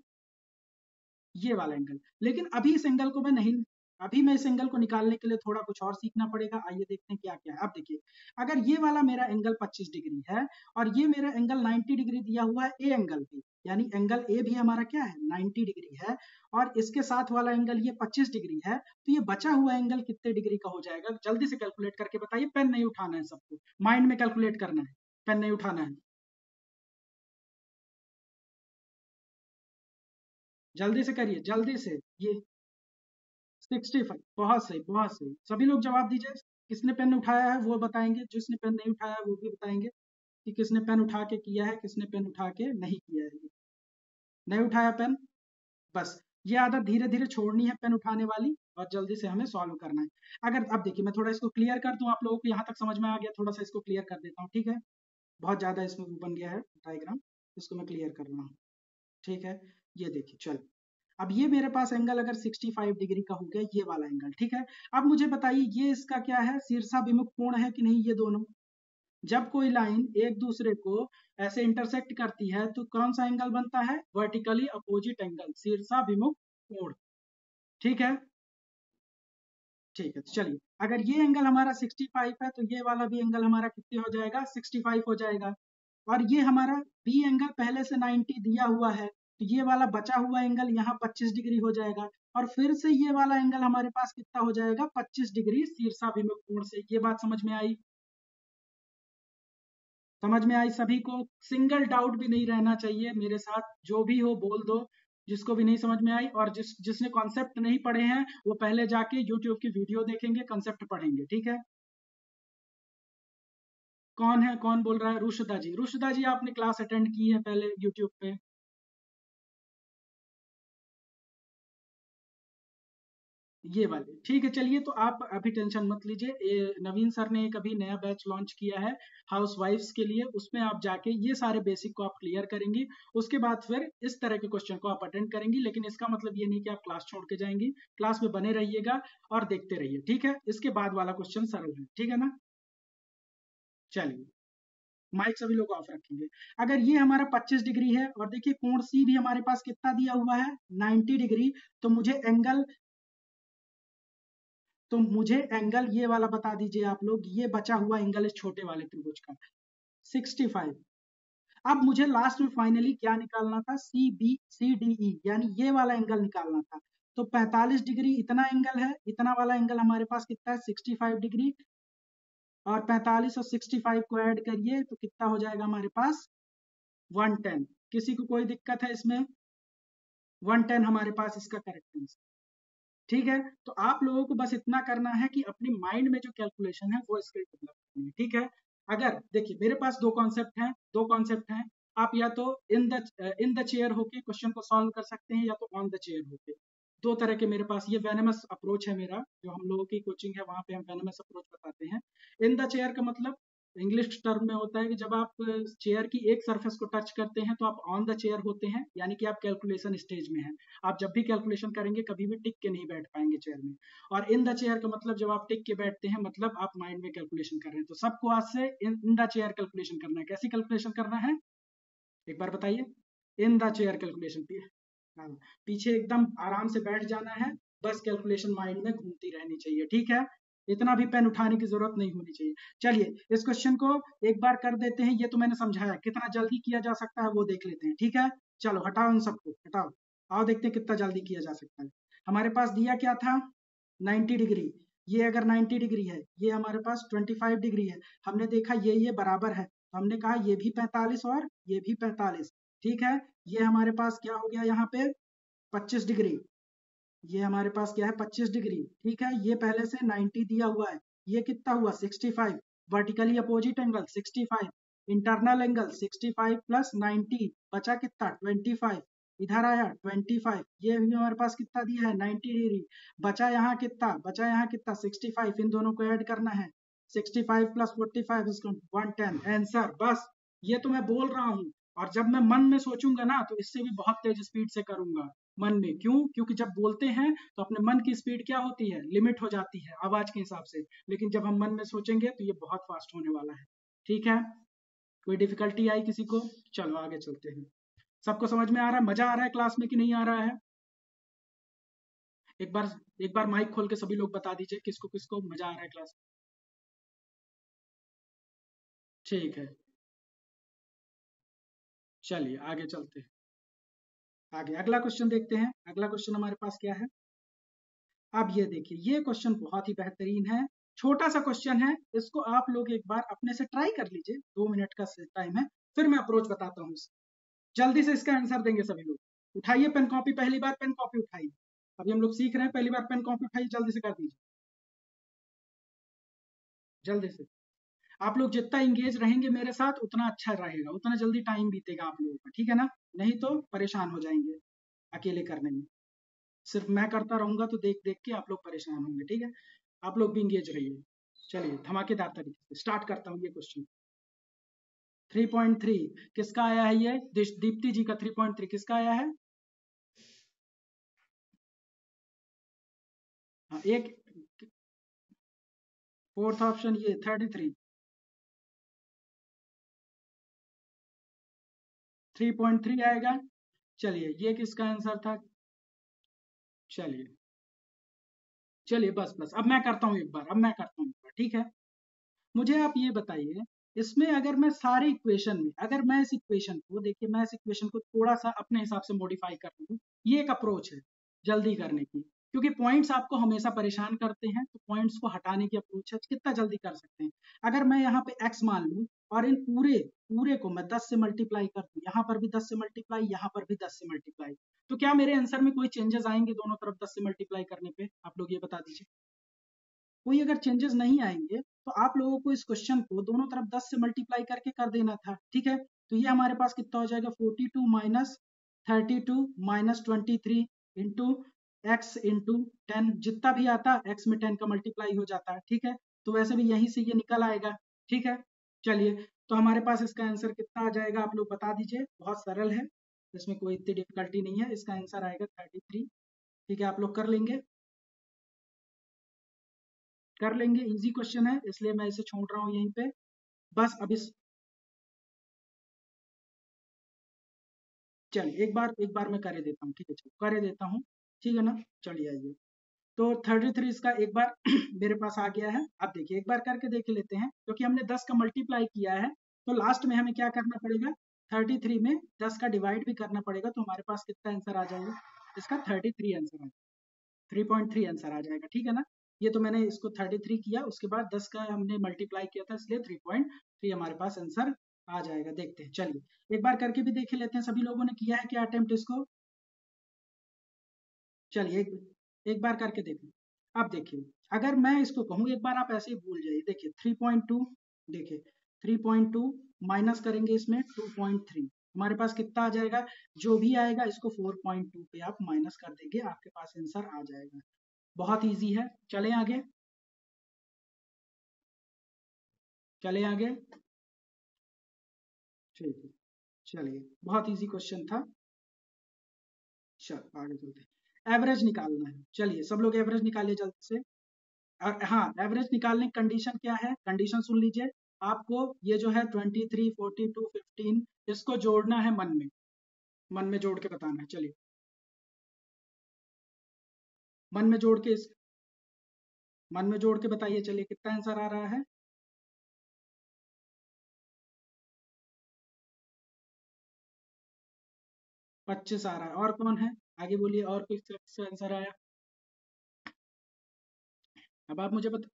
ये वाला एंगल। लेकिन अभी इस एंगल को मैं नहीं, अभी मैं इस एंगल को निकालने के लिए थोड़ा कुछ और सीखना पड़ेगा। आइए देखते हैं क्या क्या है। अब देखिए, अगर ये वाला मेरा एंगल 25 डिग्री है और ये मेरा एंगल 90 डिग्री दिया हुआ है ए एंगल पे, यानी एंगल ए भी हमारा क्या है? 90 डिग्री है, और इसके साथ वाला एंगल ये 25 डिग्री है, तो ये बचा हुआ एंगल कितने डिग्री का हो जाएगा? जल्दी से कैलकुलेट करके बताइए। पेन नहीं उठाना है सबको, माइंड में कैलकुलेट करना है, पेन नहीं उठाना है। जल्दी से करिए, जल्दी से। ये 65, बहुत सही, बहुत सही, सभी लोग जवाब दीजिए। किसने पेन उठाया है वो बताएंगे, जिसने पेन नहीं उठाया है वो भी बताएंगे। कि किसने पेन उठा के किया है, किसने पेन उठा के नहीं किया है। नहीं उठाया पेन, बस ये आदत धीरे धीरे छोड़नी है पेन उठाने वाली, और जल्दी से हमें सॉल्व करना है। अगर अब देखिए मैं थोड़ा इसको क्लियर कर दूं, आप लोगों को यहाँ तक समझ में आ गया, थोड़ा सा इसको क्लियर कर देता हूँ, ठीक है। बहुत ज्यादा इसमें बन गया है डायग्राम, इसको मैं क्लियर कर रहा हूँ, ठीक है। ये देखिए चलो, अब ये मेरे पास एंगल अगर 65 डिग्री का हो गया, ये वाला एंगल, ठीक है। अब मुझे बताइए ये इसका क्या है, शीर्षाभिमुख कोण है कि नहीं ये दोनों। जब कोई लाइन एक दूसरे को ऐसे इंटरसेक्ट करती है तो कौन सा एंगल बनता है, वर्टिकली अपोजिट एंगल, शीर्षाभिमुख कोण, ठीक है। ठीक है, तो चलिए अगर ये एंगल हमारा 65 है तो ये वाला भी एंगल हमारा कितने हो जाएगा, 65 हो जाएगा। और ये हमारा बी एंगल पहले से 90 दिया हुआ है, तो ये वाला बचा हुआ एंगल यहाँ 25 डिग्री हो जाएगा। और फिर से ये वाला एंगल हमारे पास कितना हो जाएगा, 25 डिग्री शीर्षाभिमुख कोण से। ये बात समझ में आई, समझ में आई सभी को। सिंगल डाउट भी नहीं रहना चाहिए, मेरे साथ जो भी हो बोल दो, जिसको भी नहीं समझ में आई। और जिसने कॉन्सेप्ट नहीं पढ़े हैं वो पहले जाके यूट्यूब की वीडियो देखेंगे, कॉन्सेप्ट पढ़ेंगे, ठीक है। कौन है, कौन बोल रहा है, रुशदा जी। रुशदा जी आपने क्लास अटेंड की है पहले यूट्यूब पे। ये वाले, ठीक है। चलिए तो आप अभी टेंशन मत लीजिए, नवीन सर ने एक अभी नया बैच लॉन्च किया है हाउस वाइफ्स के लिए, उसमें आप जाके ये सारे बेसिक को आप क्लियर करेंगी। उसके बाद फिर इस तरह के क्वेश्चन को आप अटेंड करेंगी। लेकिन इसका मतलब ये नहीं कि आप क्लास छोड़ के जाएंगी, क्लास में बने रहिएगा और देखते रहिए, ठीक है। इसके बाद वाला क्वेश्चन सरल है, ठीक है ना। चलिए माइक सभी लोग ऑफ रखेंगे। अगर ये हमारा 25 डिग्री है और देखिए कोण सी भी हमारे पास कितना दिया हुआ है, 90 डिग्री, तो मुझे एंगल ये वाला बता दीजिए आप लोग, ये बचा हुआ एंगल इस छोटे वाले त्रिभुज का 65। अब मुझे लास्ट में फाइनली क्या निकालना था, C B C D E, यानी ये वाला एंगल निकालना था। तो 45 डिग्री इतना एंगल है, इतना वाला एंगल हमारे पास कितना है, 65 डिग्री। और 45 और 65 को ऐड करिए तो कितना हो जाएगा हमारे पास, 110। किसी को कोई दिक्कत है इसमें, 110 हमारे पास इसका करेक्ट आंसर, ठीक है। तो आप लोगों को बस इतना करना है कि अपनी माइंड में जो कैलकुलेशन है वो स्किल डेवलप करनी है, ठीक है। अगर देखिए मेरे पास दो कॉन्सेप्ट हैं, आप या तो इन द चेयर होके क्वेश्चन को सॉल्व कर सकते हैं, या तो ऑन द चेयर होके। दो तरह के मेरे पास, ये वेनमस अप्रोच है मेरा, जो हम लोगों की कोचिंग है वहां पे हम वेनमस अप्रोच बताते हैं। इन द चेयर का मतलब इंग्लिश टर्म में होता है कि जब आप चेयर की एक सरफेस को टच करते हैं तो आप ऑन द चेयर होते हैं, यानी कि आप कैलकुलेशन स्टेज में हैं। आप जब भी कैलकुलेशन करेंगे कभी भी टिक के नहीं बैठ पाएंगे चेयर में। और इन द चेयर का मतलब जब आप टिक के बैठते हैं, मतलब आप माइंड में कैलकुलेशन कर रहे हैं। तो सबको आज से इन द चेयर कैलकुलेशन करना है। कैसी कैलकुलेशन करना है, एक बार बताइए। इन द चेयर कैलकुलेशन, हाँ, पीछे एकदम आराम से बैठ जाना है, बस कैलकुलेशन माइंड में घूमती रहनी चाहिए, ठीक है। इतना भी पेन उठाने की जरूरत नहीं होनी चाहिए। चलिए इस क्वेश्चन को एक बार कर देते हैं, ये तो मैंने समझाया, कितना जल्दी किया जा सकता है वो देख लेते हैं, ठीक है। चलो हटाओ इन सबको, हटाओ, आओ देखते हैं कितना जल्दी किया जा सकता है। हमारे पास दिया क्या था, 90 डिग्री। ये अगर 90 डिग्री है, ये हमारे पास 25 डिग्री है, हमने देखा ये बराबर है, तो हमने कहा ये भी 45 और ये भी 45, ठीक है। ये हमारे पास क्या हो गया यहाँ पे, 25 डिग्री। ये हमारे पास क्या है, 25 डिग्री, ठीक है। ये पहले से 90 दिया हुआ है, ये कितना हुआ 65, vertically opposite angle 65, internal angle 65 plus 90, बचा कितना 25, इधर आया 25, ये भी हमारे पास कितना दिया है 90 डिग्री, बचा यहाँ कितना 65, इन दोनों को ऐड करना है, 65 प्लस 45 इसको 110 आंसर, बस। ये तो मैं बोल रहा हूँ, और जब मैं मन में सोचूंगा ना तो इससे भी बहुत तेज स्पीड से करूंगा। मन में क्यों, क्योंकि जब बोलते हैं तो अपने मन की स्पीड क्या होती है, लिमिट हो जाती है आवाज के हिसाब से। लेकिन जब हम मन में सोचेंगे तो ये बहुत फास्ट होने वाला है, ठीक है। कोई डिफिकल्टी आई किसी को, चलो आगे चलते हैं। सबको समझ में आ रहा है, मजा आ रहा है क्लास में कि नहीं आ रहा है। एक बार माइक खोल के सभी लोग बता दीजिए किसको किसको मजा आ रहा है क्लास में। ठीक है, चलिए आगे चलते हैं। आगे अगला क्वेश्चन देखते हैं, अगला क्वेश्चन हमारे पास क्या है। अब ये देखिए, ये क्वेश्चन बहुत ही बेहतरीन है, छोटा सा क्वेश्चन है, इसको आप लोग एक बार अपने से ट्राई कर लीजिए, 2 मिनट का टाइम है, फिर मैं अप्रोच बताता हूँ। जल्दी से इसका आंसर देंगे सभी लोग। उठाइए पेन कॉपी, पहली बार पेन कॉपी उठाइए, अभी हम लोग सीख रहे हैं, पहली बार पेन कॉपी उठाइए, जल्दी से कर दीजिए, जल्दी से। आप लोग जितना इंगेज रहेंगे मेरे साथ उतना अच्छा रहेगा, उतना जल्दी टाइम बीतेगा आप लोगों का, ठीक है ना? नहीं तो परेशान हो जाएंगे अकेले करने में। सिर्फ मैं करता रहूंगा तो देख देख के आप लोग परेशान होंगे, ठीक है? आप लोग भी इंगेज रहिए। चलिए धमाकेदार तरीके से स्टार्ट करता हूँ ये क्वेश्चन। 3.3 किसका आया है? ये दीप्ति जी का 3.3 किसका आया है? हाँ, एक फोर्थ ऑप्शन ये 33 3.3 आएगा। चलिए ये किसका आंसर था? चलिए चलिए बस बस अब मैं करता हूँ एक बार, अब मैं करता हूँ एक बार, ठीक है? मुझे आप ये बताइए, इसमें अगर मैं सारे इक्वेशन में, अगर मैं इस इक्वेशन को, देखिए मैं इस इक्वेशन को थोड़ा सा अपने हिसाब से मॉडिफाई कर दूँ, ये एक अप्रोच है जल्दी करने की, क्योंकि पॉइंट्स आपको हमेशा परेशान करते हैं, तो पॉइंट्स को हटाने की अप्रोच है, कितना जल्दी कर सकते हैं। अगर मैं यहाँ पे x मान लूँ और इन पूरे पूरे को मैं 10 से मल्टीप्लाई कर दूँ, यहाँ पर भी 10 से मल्टीप्लाई, यहाँ पर भी 10 से मल्टीप्लाई, तो क्या मेरे आंसर में कोई चेंजेस आएंगे दोनों तरफ 10 से मल्टीप्लाई करने पे? आप लोग ये बता दीजिए। कोई अगर चेंजेस नहीं आएंगे तो आप लोगों को इस क्वेश्चन को दोनों तरफ 10 से मल्टीप्लाई करके कर देना था, ठीक है? तो ये हमारे पास कितना हो जाएगा? 42 minus 32 minus 23 into x into 10, जितना भी आता एक्स में 10 का मल्टीप्लाई हो जाता है, ठीक है? तो वैसे भी यहीं से ये निकल आएगा, ठीक है? चलिए तो हमारे पास इसका आंसर कितना आ जाएगा आप लोग बता दीजिए। बहुत सरल है, इसमें कोई इतनी डिफिकल्टी नहीं है, इसका आंसर आएगा 33, ठीक है? आप लोग कर लेंगे, कर लेंगे, इजी क्वेश्चन है इसलिए मैं इसे छोड़ रहा हूँ यहीं पे। बस अब इस, चलिए एक बार मैं करे देता हूँ, ठीक है? चलो करे देता हूँ, ठीक है ना? चलिए आइए, तो 33 इसका एक बार मेरे पास आ गया है। अब देखिए एक बार करके देख लेते हैं, क्योंकि हमने 10 का मल्टीप्लाई किया है तो लास्ट में हमें क्या करना पड़ेगा? 33 में 10 का डिवाइड भी करना पड़ेगा, तो हमारे पास कितना आंसर आ जाएगा? इसका 33 आंसर आ, 3.3 आंसर आ जाएगा, ठीक है ना? ये तो मैंने इसको 33 किया, उसके बाद 10 का हमने मल्टीप्लाई किया था, इसलिए 3.3 हमारे पास आंसर आ जाएगा। देखते हैं, चलिए एक बार करके भी देख लेते हैं। सभी लोगों ने किया है क्या अटेम्प्ट इसको? चलिए एक बार करके देखिए। अब देखिए अगर मैं इसको कहूँ, एक बार आप ऐसे ही भूल जाइए, देखिए 3.2, देखिए 3.2 माइनस करेंगे इसमें 2.3, हमारे पास कितना आ जाएगा? जो भी आएगा इसको 4.2 पे आप माइनस कर देंगे, आपके पास आंसर आ जाएगा। बहुत इजी है, चलें आगे, चलें आगे। ठीक है, चलिए बहुत इजी क्वेश्चन था। चल आगे चलते हैं, एवरेज निकालना है। चलिए सब लोग एवरेज निकालिए जल्द से। और हाँ, एवरेज निकालने की कंडीशन क्या है? कंडीशन सुन लीजिए। आपको ये जो है 23, 42, 15 इसको जोड़ना है मन में, मन में जोड़ के बताना है। चलिए मन में जोड़ के इस, मन में जोड़ के बताइए, चलिए कितना आंसर आ रहा है? 25 आ रहा है। और कौन है? आगे बोलिए, और कोई आंसर आया? अब आप मुझे बता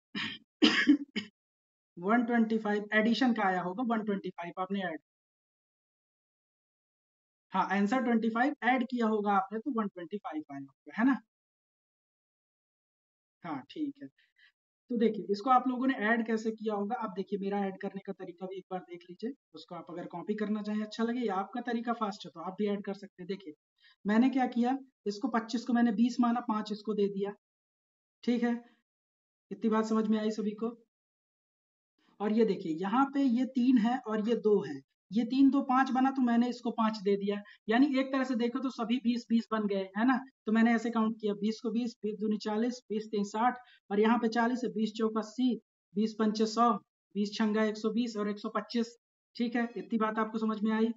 125 एडिशन का आया होगा, 125 आपने ऐड, हाँ आंसर 25 ऐड किया होगा आपने, तो 125 आया होगा, है ना? हाँ ठीक है। तो देखिए इसको आप लोगों ने ऐड कैसे किया होगा? आप देखिए मेरा ऐड करने का तरीका भी एक बार देख लीजिए, उसको आप अगर कॉपी करना चाहें, अच्छा लगे या आपका तरीका फास्ट है तो आप भी ऐड कर सकते हैं। देखिए मैंने क्या किया, इसको 25 को मैंने 20 माना, 5 इसको दे दिया, ठीक है? इतनी बात समझ में आई सभी को? और ये देखिए यहाँ पे ये 3 है और ये 2 है, ये 3 2 5 बना, तो मैंने इसको 5 दे दिया, यानी एक तरह से देखो तो सभी 20 20 बन गए, है ना? तो मैंने ऐसे काउंट किया, 20 को 20, 20 दूनी 40, 20 तीन 60, और यहाँ पे 40 है, 20 चौक 80, 20 पंचे 100, 20 छंगा 120 और 125, ठीक है? इतनी बात आपको समझ में आई?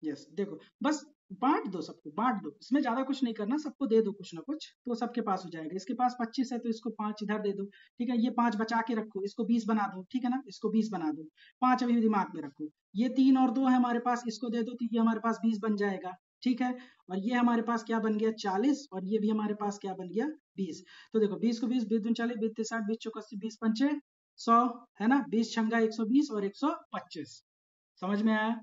यस, देखो बस बांट दो, सबको बांट दो, इसमें ज्यादा कुछ नहीं करना, सबको दे दो कुछ ना कुछ, तो सबके पास हो जाएगा। इसके पास 25 है तो इसको 5 इधर दे दो, ठीक है? ये 5 बचा के रखो, इसको 20 बना दो, ठीक है ना? इसको 20 बना दो, 5 अभी दिमाग में रखो। ये 3 और 2 है हमारे पास, इसको दे दो तो ये हमारे पास 20 बन जाएगा, ठीक है? और ये हमारे पास क्या बन गया? 40, और ये भी हमारे पास क्या बन गया? 20। तो देखो 20 को 20, 20 दूनी 40, 20 तीन 60, 20 चौक 80, 20 पंचे 100, है ना? 20 छंगा 120 और 125, समझ में आया?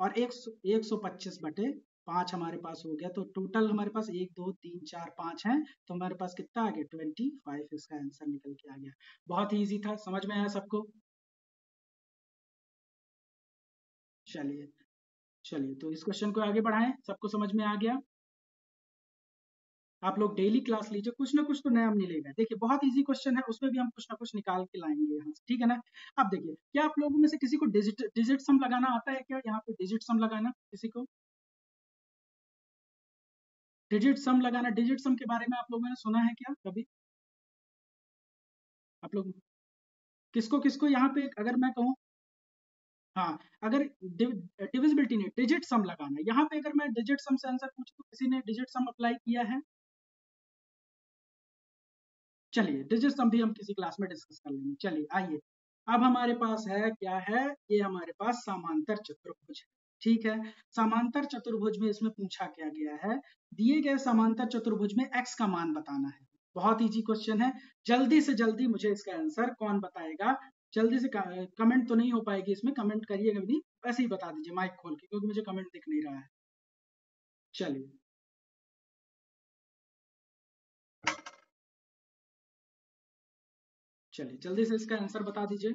और 125 बटे 5 हमारे पास हो गया, तो टोटल हमारे पास 1 2 3 4 5 है, तो हमारे पास कितना आ गया 25, इसका आंसर निकल के आ गया। बहुत ही इजी था, समझ में आया सबको? चलिए चलिए, तो इस क्वेश्चन को आगे बढ़ाएं, सबको समझ में आ गया? आप लोग डेली क्लास लीजिए, कुछ ना कुछ तो नया मिलेगा। देखिए बहुत इजी क्वेश्चन है, उसमें भी हम कुछ ना कुछ निकाल के लाएंगे यहाँ से, ठीक है ना? अब देखिए, क्या आप लोगों में से किसी को डिजिट सम लगाना आता है क्या? यहाँ पे डिजिट सम लगाना किसी को? डिजिट सम लगाना, डिजिट सम के बारे में आप लोगों ने सुना है क्या कभी? आप लोग किसको किसको यहाँ पे अगर मैं कहूँ, हाँ, अगर डिविजिबिलिटी नहीं, डिजिट सम लगाना है, यहाँ पे अगर मैं डिजिट सम से आंसर पूछूं तो किसी ने डिजिट सम अप्लाई किया है? चलिए डिजिट सम भी हम किसी क्लास में डिस्कस कर लेंगे। चलिए आइए, अब हमारे पास है क्या है, ये हमारे पास समांतर चतुर्भुज है, ठीक है? समांतर चतुर्भुज में इसमें पूछा क्या गया है, दिए गए समांतर चतुर्भुज में x का मान बताना है। बहुत इजी क्वेश्चन है, जल्दी से जल्दी मुझे इसका आंसर कौन बताएगा? जल्दी से कमेंट तो नहीं हो पाएगी इसमें, कमेंट करिएगा भी नहीं, वैसे ही बता दीजिए माइक खोल के, क्योंकि मुझे कमेंट दिख नहीं रहा है। चलिए चलिए जल्दी से इसका आंसर बता दीजिए।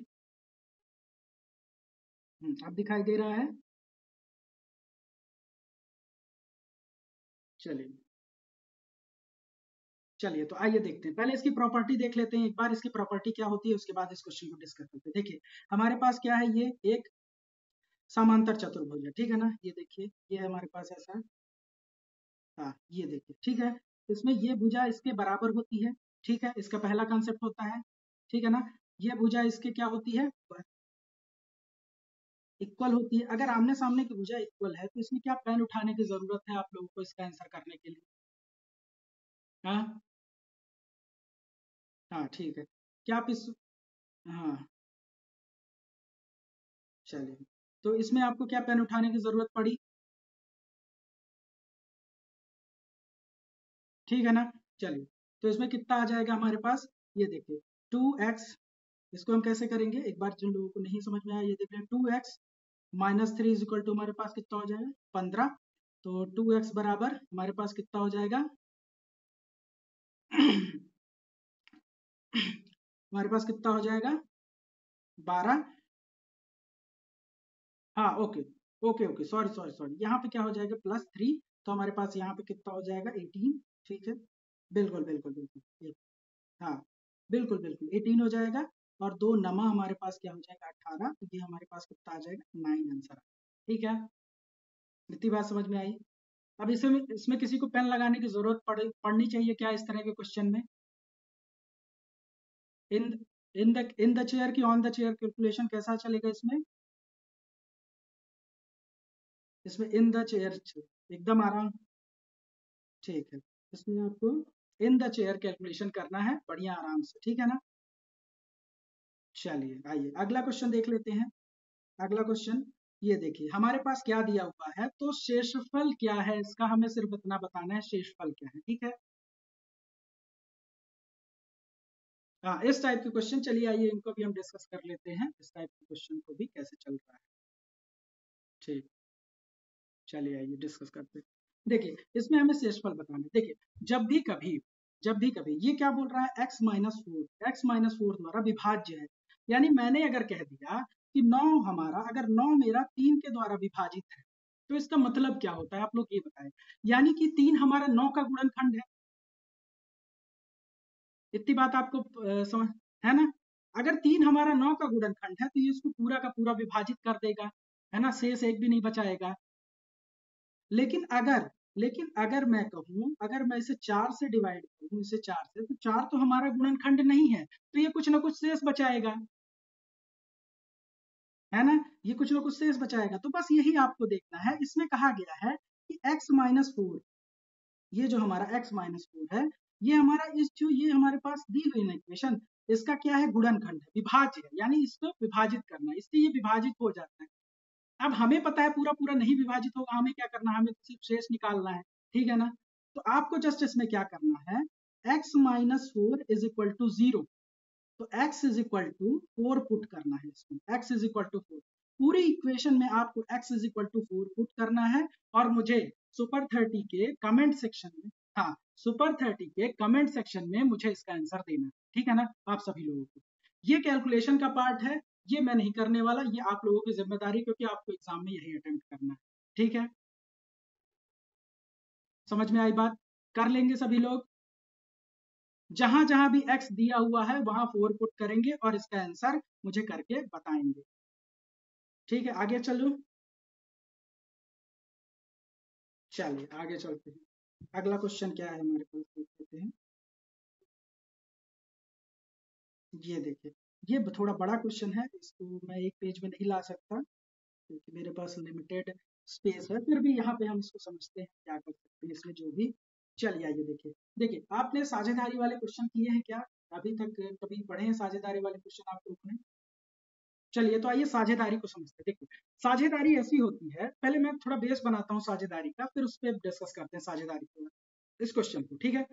अब दिखाई दे रहा है? चलिए चलिए, तो आइए देखते हैं, पहले इसकी प्रॉपर्टी देख लेते हैं एक बार, इसकी प्रॉपर्टी क्या होती है, उसके बाद इस क्वेश्चन को डिस्कस करते हैं। देखिए हमारे पास क्या है, ये एक समांतर चतुर्भुज है, ठीक है ना? ये देखिए, ये है हमारे पास ऐसा, हाँ ये देखिए, ठीक है? इसमें ये भुजा इसके बराबर होती है, ठीक है? इसका पहला कॉन्सेप्ट होता है, ठीक है ना? ये भुजा इसके क्या होती है, इक्वल होती है। अगर आमने सामने की भुजा इक्वल है तो इसमें क्या पेन उठाने की जरूरत है आप लोगों को इसका आंसर करने के लिए? हाँ हाँ, ठीक है, क्या आप इस, हाँ चलिए, तो इसमें आपको क्या पेन उठाने की जरूरत पड़ी? ठीक है ना? चलिए, तो इसमें कितना आ जाएगा हमारे पास, ये देखिए 2x, इसको हम कैसे करेंगे एक बार, जिन लोगों को नहीं समझ में आया ये देख लें, 2x minus 3 is equal to हमारे पास कितना हो जाएगा 15, तो 2x बराबर हमारे पास कितना हो जाएगा हमारे पास कितना हो जाएगा 12, हाँ okay okay okay, sorry sorry sorry, यहाँ पे क्या हो जाएगा +3, तो हमारे पास यहाँ पे कितना हो जाएगा 18, ठीक है? बिल्कुल बिल्कुल बिल्कुल, हाँ बिल्कुल बिल्कुल 18 हो जाएगा, और 2 नमा हमारे पास क्या हो जाएगा 18, तो ये हमारे पास कितना आ जाएगा 9 आंसर, ठीक है? इतनी बात समझ में आई? अब इसमें इसमें किसी को पेन लगाने की जरूरत पड़नी चाहिए क्या इस तरह के क्वेश्चन में? इन इन द चेयर की ऑन द चेयर कैलकुलेशन कैसा चलेगा इसमें? इसमें इन द चेयर एकदम आराम, ठीक है? इसमें आपको इन द चेयर कैलकुलेशन करना है बढ़िया आराम से, ठीक है ना? चलिए आइए अगला क्वेश्चन देख लेते हैं। अगला क्वेश्चन, ये देखिए हमारे पास क्या दिया हुआ है, तो शेषफल क्या है इसका, हमें सिर्फ इतना बताना है शेषफल क्या है, ठीक है? हाँ इस टाइप के क्वेश्चन, चलिए आइए इनको भी हम डिस्कस कर लेते हैं, इस टाइप के क्वेश्चन को भी कैसे चल रहा है, ठीक? चलिए आइए डिस्कस करते हैं। देखिए इसमें हमें शेषफल बताना है। देखिए जब भी कभी ये क्या बोल रहा है, x-4 द्वारा विभाज्य है, यानी मैंने अगर कह दिया कि 9 हमारा, अगर 9 मेरा 3 के द्वारा विभाजित है, तो इसका मतलब क्या होता है आप लोग ये बताएं? यानी कि 3 हमारा 9 का गुणनखंड है, इतनी बात आपको समझ है ना? अगर 3 हमारा 9 का गुणनखंड है तो ये इसको पूरा का पूरा विभाजित कर देगा, है ना? शेष एक भी नहीं बचाएगा। लेकिन अगर मैं कहूं, अगर मैं इसे 4 से डिवाइड करूं, इसे 4 से, तो 4 तो हमारा गुणनखंड नहीं है, तो ये कुछ ना कुछ शेष बचाएगा, है ना? ये कुछ ना कुछ शेष बचाएगा, तो बस यही आपको देखना है। इसमें कहा गया है कि x-4, ये जो हमारा x-4 है, ये हमारा इस जो ये हमारे पास दी हुई ना इक्वेशन, इसका क्या है गुणनखंड है, विभाज्य है, यानी इसको विभाजित करना है, इसलिए ये विभाजित हो जाता है। अब हमें पता है पूरा पूरा नहीं विभाजित होगा, हमें क्या करना है, हमें सिर्फ शेष निकालना है, ठीक है ना? तो आपको जस्ट इसमें क्या करना है, x-4 इज इक्वल टू 0, तो x is equal to 4 put करना है इसमें, x इज इक्वल टू 4, पूरी इक्वेशन में आपको x is equal to 4 put करना है, और मुझे सुपर 30 के कमेंट सेक्शन में, हाँ सुपर 30 के कमेंट सेक्शन में मुझे इसका आंसर देना, ठीक है ना, आप सभी लोगों को। ये कैलकुलेशन का पार्ट है, ये मैं नहीं करने वाला, ये आप लोगों की जिम्मेदारी, क्योंकि आपको एग्जाम में यही अटेम्प्ट करना है, ठीक है। समझ में आई बात? कर लेंगे सभी लोग। जहां जहां भी x दिया हुआ है वहां 4 पुट करेंगे और इसका आंसर मुझे करके बताएंगे, ठीक है। आगे चलूं, चलिए आगे चलते हैं। अगला क्वेश्चन क्या है हमारे पास, देख लेते हैं। ये देखिए, ये थोड़ा बड़ा क्वेश्चन है, इसको मैं एक पेज में नहीं ला सकता क्योंकि मेरे पास लिमिटेड स्पेस है, फिर भी यहाँ पे हम इसको समझते हैं क्या कर सकते हैं इसमें जो भी। चलिए आइए देखिए, देखिए आपने साझेदारी वाले क्वेश्चन किए हैं क्या? अभी तक कभी पढ़े हैं साझेदारी वाले क्वेश्चन आप लोगों ने? चलिए तो आइए साझेदारी को समझते हैं। देखिए साझेदारी ऐसी होती है, पहले मैं थोड़ा बेस बनाता हूँ साझेदारी का, फिर उस पर डिस्कस करते हैं साझेदारी को, इस क्वेश्चन को, ठीक है।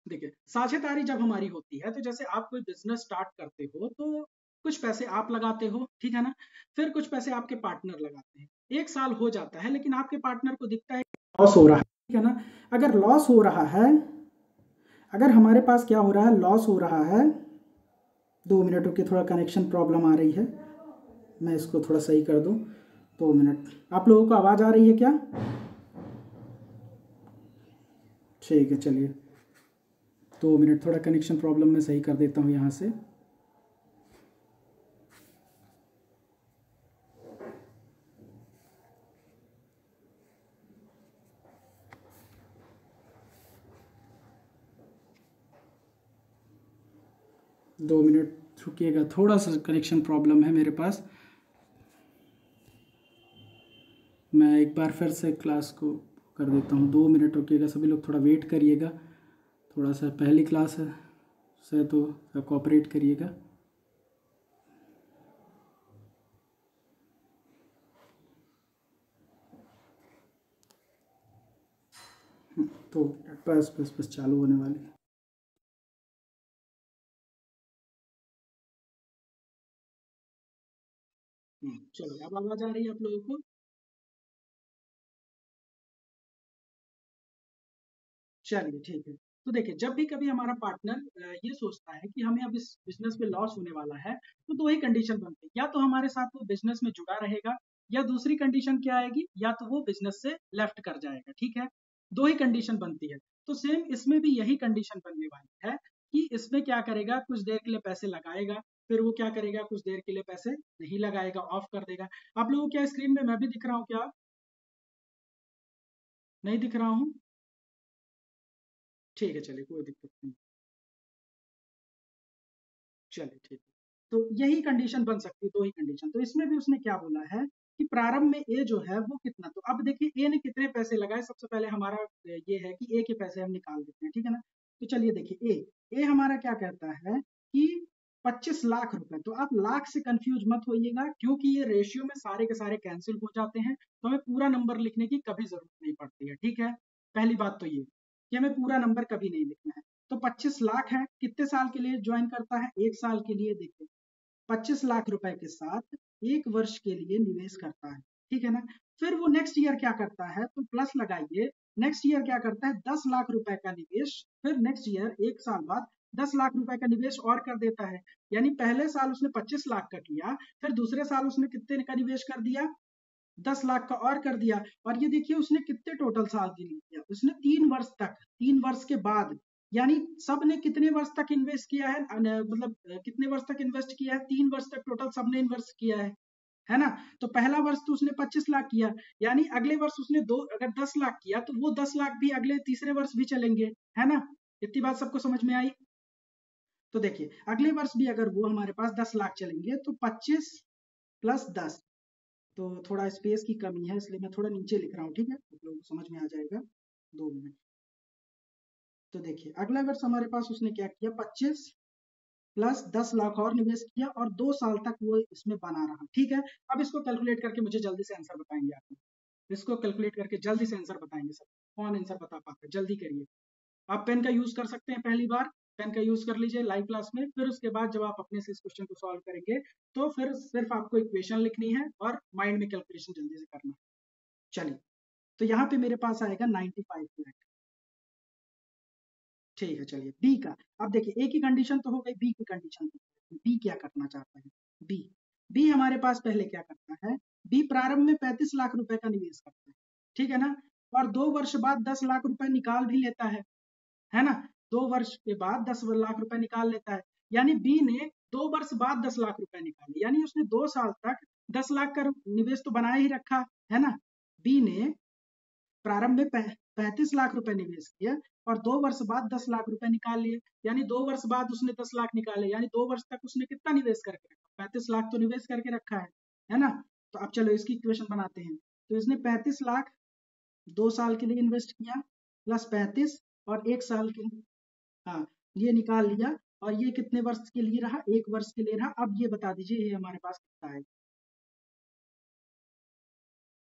देखिए साझेदारी जब हमारी होती है, तो जैसे आप कोई बिजनेस स्टार्ट करते हो तो कुछ पैसे आप लगाते हो, ठीक है ना, फिर कुछ पैसे आपके पार्टनर लगाते हैं। एक साल हो जाता है लेकिन आपके पार्टनर को दिखता है लॉस हो रहा है, ठीक है ना। अगर लॉस हो रहा है, अगर हमारे पास क्या हो रहा है, लॉस हो रहा है, 2 मिनट रुकिए, थोड़ा कनेक्शन प्रॉब्लम आ रही है, मैं इसको थोड़ा सही कर दूं। 2 मिनट, आप लोगों को आवाज़ आ रही है क्या? ठीक है चलिए, 2 मिनट, थोड़ा कनेक्शन प्रॉब्लम मैं सही कर देता हूँ यहाँ से। दो मिनट रुकिएगा, थोड़ा सा कनेक्शन प्रॉब्लम है मेरे पास। मैं एक बार फिर से क्लास को कर देता हूँ, 2 मिनट रुकिएगा, सभी लोग थोड़ा वेट करिएगा, थोड़ा सा पहली क्लास है से तो कोऑपरेट करिएगा। तो बस बस बस चालू होने वाली है। चलो अब आवाज आ रही है आप लोगों को? चलिए ठीक है। तो देखिए जब भी कभी हमारा पार्टनर ये सोचता है कि हमें अब इस बिजनेस में लॉस होने वाला है, तो दो ही कंडीशन बनती है, या तो हमारे साथ वो बिजनेस में जुड़ा रहेगा, या दूसरी कंडीशन क्या आएगी, या तो वो बिजनेस से लेफ्ट कर जाएगा, ठीक है। दो ही कंडीशन बनती है। तो सेम इसमें भी यही कंडीशन बनने वाली है कि इसमें क्या करेगा, कुछ देर के लिए पैसे लगाएगा, फिर वो क्या करेगा, कुछ देर के लिए पैसे नहीं लगाएगा, ऑफ कर देगा। आप लोगों को क्या स्क्रीन में मैं भी दिख रहा हूँ क्या? नहीं दिख रहा हूँ? ठीक है चलिए, कोई दिक्कत नहीं। चलिए ठीक है। तो यही कंडीशन बन सकती है, दो ही कंडीशन। तो इसमें भी उसने क्या बोला है कि प्रारंभ में ए जो है वो कितना, तो अब देखिए ए ने कितने पैसे लगाए, सबसे पहले हमारा ये है कि ए के पैसे हम निकाल देते हैं, ठीक है ना। तो चलिए देखिए ए हमारा क्या कहता है कि 25 लाख रुपए। तो आप लाख से कंफ्यूज मत होइएगा, क्योंकि ये रेशियो में सारे के सारे कैंसिल हो जाते हैं, तो हमें पूरा नंबर लिखने की कभी जरूरत नहीं पड़ती है, ठीक है। पहली बात तो ये कि हमें पूरा नंबर कभी नहीं लिखना है। तो 25 लाख है, कितने साल के लिए ज्वाइन करता है, 1 साल के लिए। देखिए 25 लाख रुपए के साथ 1 वर्ष के लिए निवेश करता है, ठीक है ना। फिर वो नेक्स्ट ईयर क्या करता है, तो प्लस लगाइए, नेक्स्ट ईयर क्या करता है, 10 लाख रुपए का निवेश, फिर नेक्स्ट ईयर 1 साल बाद 10 लाख रुपए का निवेश और कर देता है। यानी पहले साल उसने 25 लाख का किया, फिर दूसरे साल उसने कितने का निवेश कर दिया, 10 लाख का और कर दिया। और ये देखिए उसने कितने टोटल साल के लिए किया, उसने 3 वर्ष तक, 3 वर्ष के बाद, यानी सब ने कितने वर्ष तक इन्वेस्ट किया है, मतलब कितने वर्ष तक इन्वेस्ट किया है, 3 वर्ष तक टोटल सबने इन्वेस्ट किया है ना। तो पहला वर्ष तो उसने 25 लाख किया, यानी अगले वर्ष उसने दो, अगर 10 लाख किया तो वो 10 लाख भी अगले तीसरे वर्ष भी चलेंगे, है ना। इतनी बात सबको समझ में आई? तो देखिए अगले वर्ष भी अगर वो हमारे पास 10 लाख चलेंगे, तो 25 + 10, तो थोड़ा स्पेस की कमी है इसलिए मैं थोड़ा नीचे लिख रहा हूँ, ठीक है, आप लोगों को समझ में आ जाएगा। 2 मिनट। तो देखिए अगला वर्ष हमारे पास उसने क्या किया, 25 + 10 लाख और निवेश किया, और 2 साल तक वो इसमें बना रहा, ठीक है। अब इसको कैलकुलेट करके मुझे जल्दी से आंसर बताएंगे आप, इसको कैलकुलेट करके जल्दी से आंसर बताएंगे सब। कौन आंसर बता पाता है, जल्दी करिए। आप पेन का यूज कर सकते हैं, पहली बार पेन का यूज कर लीजिए लाइव क्लास में, फिर उसके बाद जब आप अपने से इस क्वेश्चन को सॉल्व करेंगे, तो फिर सिर्फ आपको इक्वेशन लिखनी है और माइंड में कैलकुलेशन जल्दी से करना है। चलिए तो यहाँ पे मेरे पास आएगा 95 लाख। ठीक है, चलिए बी का। अब देखिए, ए की कंडीशन तो हो गई, बी की कंडीशन तो बी क्या करना चाहता है। बी बी हमारे पास पहले क्या करता है, बी प्रारंभ में 35 लाख रुपए का निवेश करता है, ठीक है ना, और 2 वर्ष बाद 10 लाख रुपए निकाल भी लेता है ना, 2 वर्ष के बाद 10 लाख रुपए निकाल लेता है। यानी बी ने 2 वर्ष बाद 10 लाख रुपए निकाले, यानी उसने 2 साल तक 10 लाख का निवेश तो बनाया ही रखा है ना। बी ने प्रारंभ में 35 लाख रुपए निवेश किया और 2 वर्ष बाद 10 लाख रुपए निकाल लिए, यानी 2 वर्ष बाद उसने 10 लाख निकाले, यानी 2 वर्ष तक उसने कितना निवेश करके रखा, 35 लाख तो निवेश करके रखा है ना। तो अब चलो इसकी इक्वेशन बनाते हैं। तो इसने 35 लाख 2 साल के लिए इन्वेस्ट किया प्लस 35 और 1 साल के, हाँ, ये निकाल लिया, और ये कितने वर्ष के लिए रहा, 1 वर्ष के लिए रहा। अब ये बता दीजिए ये हमारे पास कितना है।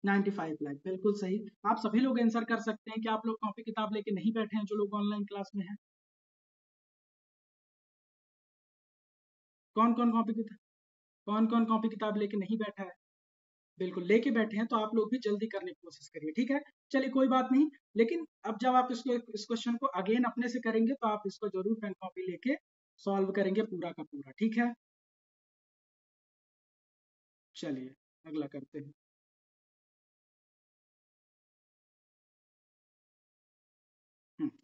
95 लाख, बिल्कुल सही। आप सभी लोग आंसर कर सकते हैं कि आप लोग कॉपी किताब लेके नहीं बैठे हैं, जो लोग ऑनलाइन क्लास में हैं। कौन कौन कॉपी किताब, कौन कौन कॉपी किताब लेके नहीं बैठा है। बिल्कुल लेके बैठे हैं, तो आप लोग भी जल्दी करने की कोशिश करिए, ठीक है। चलिए कोई बात नहीं, लेकिन अब जब आप इसको इस क्वेश्चन को अगेन अपने से करेंगे तो आप इसको जरूर पेन कॉपी लेके सॉल्व करेंगे पूरा का पूरा, ठीक है। चलिए अगला करते हैं।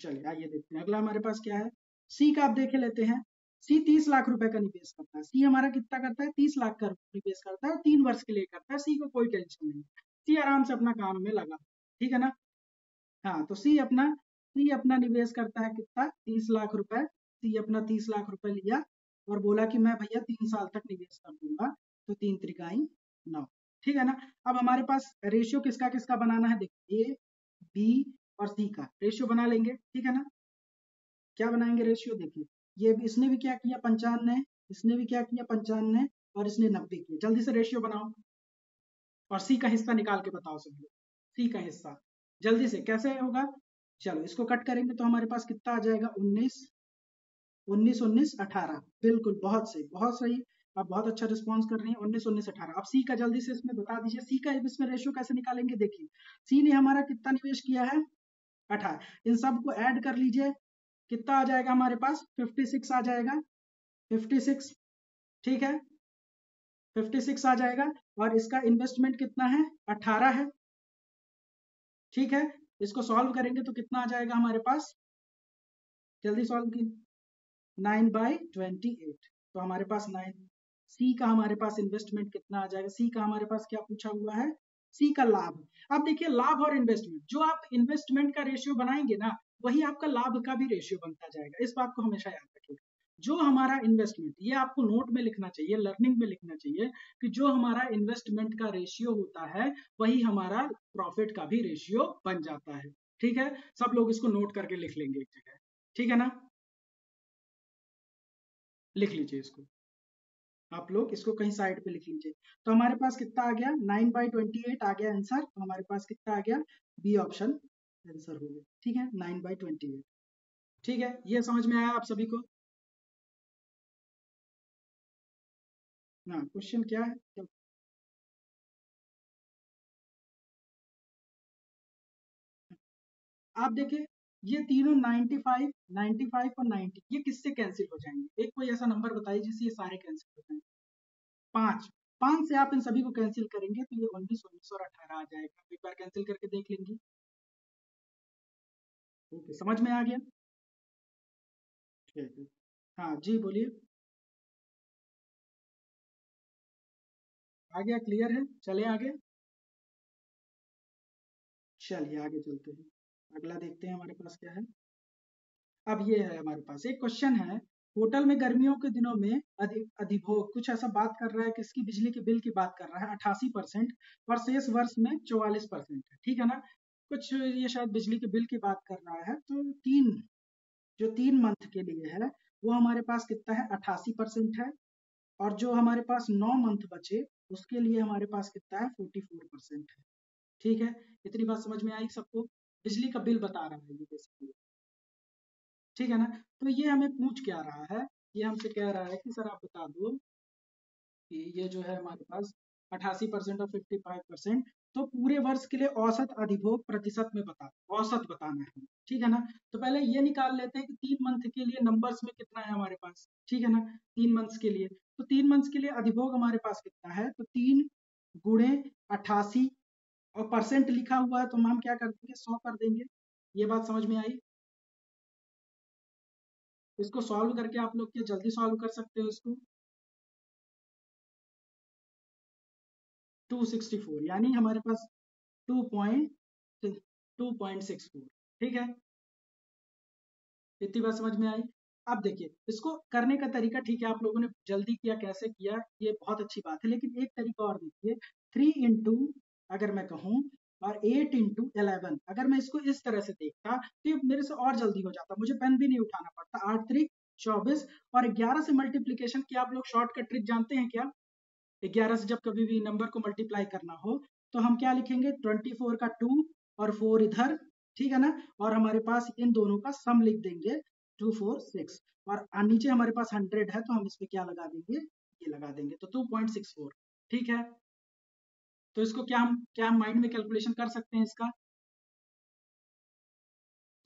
चलिए आइए देखते हैं अगला हमारे पास क्या है। सी का आप देख लेते हैं। सी 30 लाख रुपए का निवेश करता है। सी हमारा कितना करता है, 30 लाख का निवेश करता है और 3 वर्ष के लिए करता है। सी को कोई टेंशन नहीं, सी आराम से अपना काम में लगा, ठीक है ना। हाँ, तो सी अपना निवेश करता है कितना, 30 लाख रुपए। सी अपना 30 लाख रुपए लिया और बोला कि मैं भैया 3 साल तक निवेश कर दूंगा, तो 3 त्रिकाई 9, ठीक है ना। अब हमारे पास रेशियो किसका किसका बनाना है, देखिए ए बी और सी का रेशियो बना लेंगे, ठीक है ना। क्या बनाएंगे रेशियो, देखिए ये भी, इसने भी क्या किया 95, इसने भी क्या किया 95 और इसने 90 किया। जल्दी से रेशियो बनाओ और सी का हिस्सा निकाल के बताओ सब लोग। सी का हिस्सा जल्दी से कैसे होगा। चलो इसको कट करेंगे तो हमारे पास कितना आ जाएगा, 19 19 19 18, बिल्कुल बहुत सही बहुत सही। आप बहुत अच्छा रिस्पॉन्स कर रही हैं, 19 19 18। अब सी का जल्दी से इसमें बता दीजिए, सी का इसमें रेशियो कैसे निकालेंगे। देखिए सी ने हमारा कितना निवेश किया है, 18, इन सबको ऐड कर लीजिए, कितना आ जाएगा हमारे पास, 56 आ जाएगा, 56, ठीक है, 56 आ जाएगा। और इसका इन्वेस्टमेंट कितना है, 18 है, ठीक है। इसको सॉल्व करेंगे तो कितना आ जाएगा हमारे पास, जल्दी सॉल्व की, 9/28। तो हमारे पास 9, सी का हमारे पास इन्वेस्टमेंट कितना आ जाएगा, सी का हमारे पास क्या पूछा हुआ है, सी का लाभ। अब देखिए लाभ और इन्वेस्टमेंट, जो आप इन्वेस्टमेंट का रेशियो बनाएंगे ना, वही आपका लाभ का भी रेशियो बनता जाएगा, इस बात को हमेशा याद रखिएगा। जो हमारा इन्वेस्टमेंट, ये आपको नोट में लिखना चाहिए, लर्निंग में लिखना चाहिए, कि जो हमारा इन्वेस्टमेंट का रेशियो होता है वही हमारा प्रॉफिट का भी रेशियो बन जाता है, ठीक है। सब लोग इसको नोट करके लिख लेंगे एक जगह, ठीक है ना। लिख लीजिए इसको, आप लोग इसको कहीं साइड पे लिख लीजिए। तो हमारे पास कितना आ गया, 9/28 आ गया आंसर। तो हमारे पास कितना आ गया, बी ऑप्शन आंसर हो गया, ठीक है, 9/28। ठीक है, ये समझ में आया आप सभी को। हाँ, क्वेश्चन क्या है तो, आप देखिए ये तीनों 95 95 और 90, ये किससे कैंसिल हो जाएंगे, एक कोई ऐसा नंबर बताइए जिससे ये सारे कैंसिल हो जाएंगे। 5, 5 से आप इन सभी को कैंसिल करेंगे तो ये 19 19 और 18 आ जाएगा। एक बार कैंसिल करके देख लेंगे। ओके, समझ में आ गया। ठीक है, हाँ जी बोलिए। आ गया, क्लियर है, चले आगे। चलिए आगे चलते हैं, अगला देखते हैं हमारे पास क्या है। अब ये है हमारे पास एक क्वेश्चन है, होटल में गर्मियों के दिनों में अधिभोग, कुछ ऐसा बात कर रहा है कि इसकी बिजली के बिल की बात कर रहा है, 88% और शेष वर्ष में 44% है, ठीक है ना। कुछ ये शायद बिजली के बिल की बात कर रहा है। तो जो 3 मंथ के लिए है वो हमारे पास कितना है, 88% है। और जो हमारे पास 9 मंथ बचे उसके लिए हमारे पास कितना है, 44% है, ठीक है। इतनी बात समझ में आई सबको, बिजली का बिल बता रहा है ये बेसिकली, ठीक है ना। तो ये हमें पूछ क्या रहा है, ये हमसे कह रहा है कि सर आप बता दो कि ये जो है हमारे पास 88% और 55%। तो पूरे वर्ष के लिए औसत अधिभोग प्रतिशत में औसत बताना है, ठीक है ना। तो पहले ये निकाल लेते हैं कि 3 मंथ के लिए नंबर्स में कितना है हमारे पास, ठीक है ना। 3 मंथ्स के लिए, तो 3 मंथ्स के लिए अधिभोग हमारे पास कितना है, तो 3 गुणे 88 और परसेंट लिखा हुआ है तो हम क्या कर देंगे, 100 कर देंगे। ये बात समझ में आई। इसको सॉल्व करके आप लोग क्या जल्दी सॉल्व कर सकते हो इसको। 264 यानी हमारे पास 2.64, ठीक है। इतनी बात समझ में आई। अब देखिए इसको करने का तरीका, ठीक है, आप लोगों ने जल्दी किया, कैसे किया ये बहुत अच्छी बात है, लेकिन एक तरीका और देखिए। 3 अगर मैं कहूँ और 8 × 11, अगर मैं इसको इस तरह से देखता तो ये मेरे से और जल्दी हो जाता, मुझे पेन भी नहीं उठाना पड़ता। 8 3 24 और 11 से मल्टीप्लीकेशन की आप लोग शॉर्टकट ट्रिक जानते हैं क्या। 11 से जब कभी भी नंबर को मल्टीप्लाई करना हो तो हम क्या लिखेंगे, 24 का 2 और 4 इधर, ठीक है ना, और हमारे पास इन दोनों का सम लिख देंगे 246, और नीचे हमारे पास 100 है तो हम इस पे क्या लगा देंगे, ये लगा देंगे, तो 2.64, ठीक है। तो इसको क्या हम माइंड में कैलकुलेशन कर सकते हैं इसका,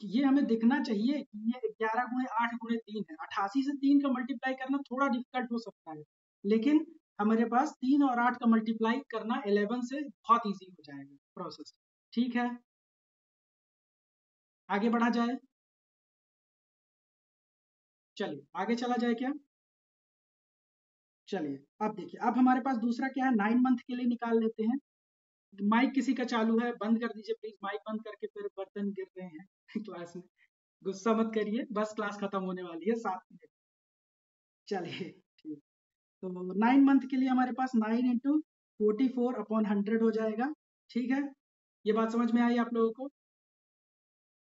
कि ये हमें दिखना चाहिए कि ये 11 × 8 × 3 है। 88 से 3 का मल्टीप्लाई करना थोड़ा डिफिकल्ट हो सकता है, लेकिन हमारे पास 3 और 8 का मल्टीप्लाई करना 11 से बहुत इजी हो जाएगा प्रोसेस, ठीक है। आगे बढ़ा जाए, चलिए आगे चला जाए क्या। चलिए अब देखिए, अब हमारे पास दूसरा क्या है, 9 मंथ के लिए निकाल लेते हैं। माइक किसी का चालू है, बंद कर दीजिए प्लीज, माइक बंद करके फिर बर्तन गिर रहे हैं क्लास में। गुस्सा मत करिए, बस क्लास खत्म होने वाली है 7 मिनट। चलिए ठीक। तो 9 मंथ के लिए हमारे पास 9 × 44/100 हो जाएगा, ठीक है। ये बात समझ में आई आप लोगों को,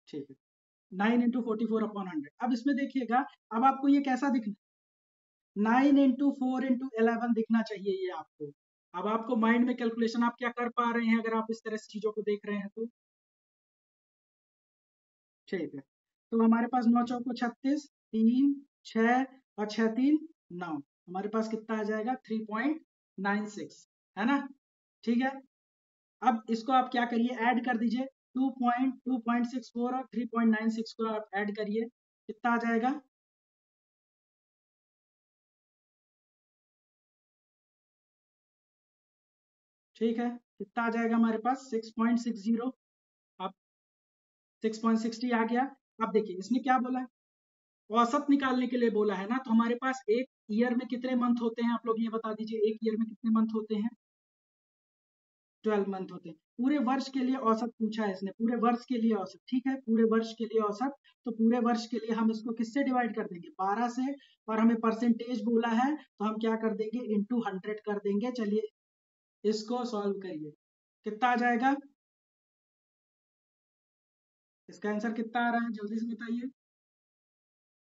ठीक है। 9 × 44/100। अब इसमें देखिएगा, अब आपको ये कैसा दिखना, 9 × 4 × 11 दिखना चाहिए ये आपको। अब आपको माइंड में कैलकुलेशन आप क्या कर पा रहे हैं अगर आप इस तरह से चीजों को देख रहे हैं तो, ठीक है। तो हमारे पास 9 चौको 36, 3 6 और 6 3 9, हमारे पास कितना आ जाएगा, 3.96, है ना, ठीक है। अब इसको आप क्या करिए, ऐड कर दीजिए, 2.64 और 3.96 को आप ऐड करिए, कितना आ जाएगा, ठीक है, कितना आ जाएगा हमारे पास 6.60। अब 6.60 आ गया। अब देखिए इसने क्या बोला है, औसत निकालने के लिए बोला है ना, तो हमारे पास एक ईयर में कितने मंथ होते हैं, आप लोग ये बता दीजिए, एक ईयर में कितने मंथ होते हैं, 12 मंथ होते हैं। पूरे वर्ष के लिए औसत पूछा है इसने, पूरे वर्ष के लिए औसत, ठीक है, पूरे वर्ष के लिए औसत। तो पूरे वर्ष के लिए हम इसको किससे डिवाइड कर देंगे, 12 से, और हमें परसेंटेज बोला है तो हम क्या कर देंगे, इंटू 100 कर देंगे। चलिए इसको सॉल्व करिए, कितना आ जाएगा, इसका आंसर कितना आ रहा है, जल्दी से बताइए।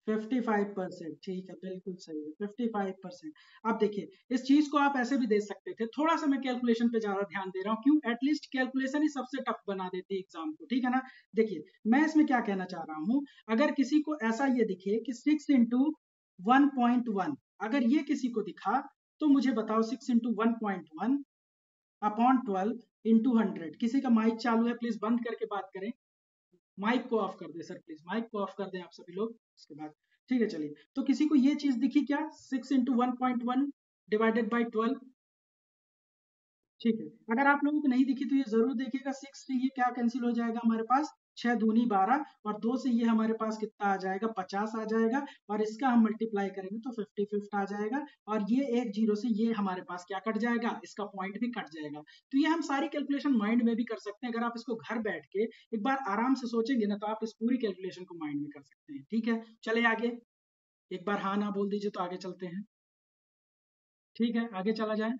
55%, ठीक है, बिल्कुल सही है, 55%। अब देखिए इस चीज को आप ऐसे भी दे सकते थे, थोड़ा सा मैं कैलकुलेशन पे ज्यादा ध्यान दे रहा हूँ, क्यों, एटलीस्ट कैलकुलेशन ही सबसे टफ बना देती है एग्जाम को, ठीक है ना। देखिए मैं इसमें क्या कहना चाह रहा हूँ, अगर किसी को ऐसा ये दिखे कि 6 × 1.1, अगर ये किसी को दिखा तो मुझे बताओ, 6 × 1.1/12 किसी का माइक चालू है, प्लीज बंद करके बात करें। माइक को ऑफ कर दे सर, प्लीज माइक को ऑफ कर दें आप सभी लोग, इसके बाद, ठीक है। चलिए तो किसी को ये चीज दिखी क्या, 6 × 1.1/12, ठीक है। अगर आप लोगों को नहीं दिखी तो ये जरूर देखिएगा, 6 से ये क्या कैंसिल हो जाएगा हमारे पास, 6 दूनी 12, और 2 से ये हमारे पास कितना आ जाएगा, 50 आ जाएगा, और इसका हम मल्टीप्लाई करेंगे तो 55 आ जाएगा, और ये एक जीरो से ये हमारे पास क्या कट जाएगा, इसका पॉइंट भी कट जाएगा। तो ये हम सारी कैलकुलेशन माइंड में भी कर सकते हैं, अगर आप इसको घर बैठ के एक बार आराम से सोचेंगे ना तो आप इस पूरी कैलकुलेशन को माइंड में कर सकते हैं, ठीक है। चले आगे, एक बार हाँ ना बोल दीजिए तो आगे चलते हैं, ठीक है, आगे चला जाए।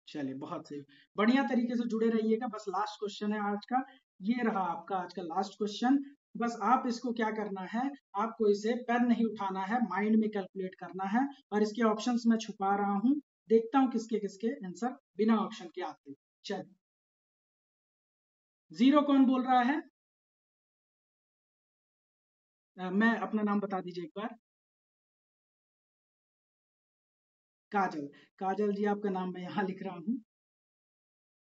चलिए बहुत सही, बढ़िया तरीके से जुड़े रहिएगा। बस लास्ट क्वेश्चन है आज का, ये रहा आपका आज का लास्ट क्वेश्चन। बस आप इसको क्या करना है, आपको इसे पेन नहीं उठाना है, माइंड में कैलकुलेट करना है, और इसके ऑप्शंस मैं छुपा रहा हूं, देखता हूं किसके किसके आंसर बिना ऑप्शन के आते। चलिए, जीरो कौन बोल रहा है, मैं अपना नाम बता दीजिए एक बार। काजल। काजल जी आपका नाम मैं यहाँ लिख रहा हूँ।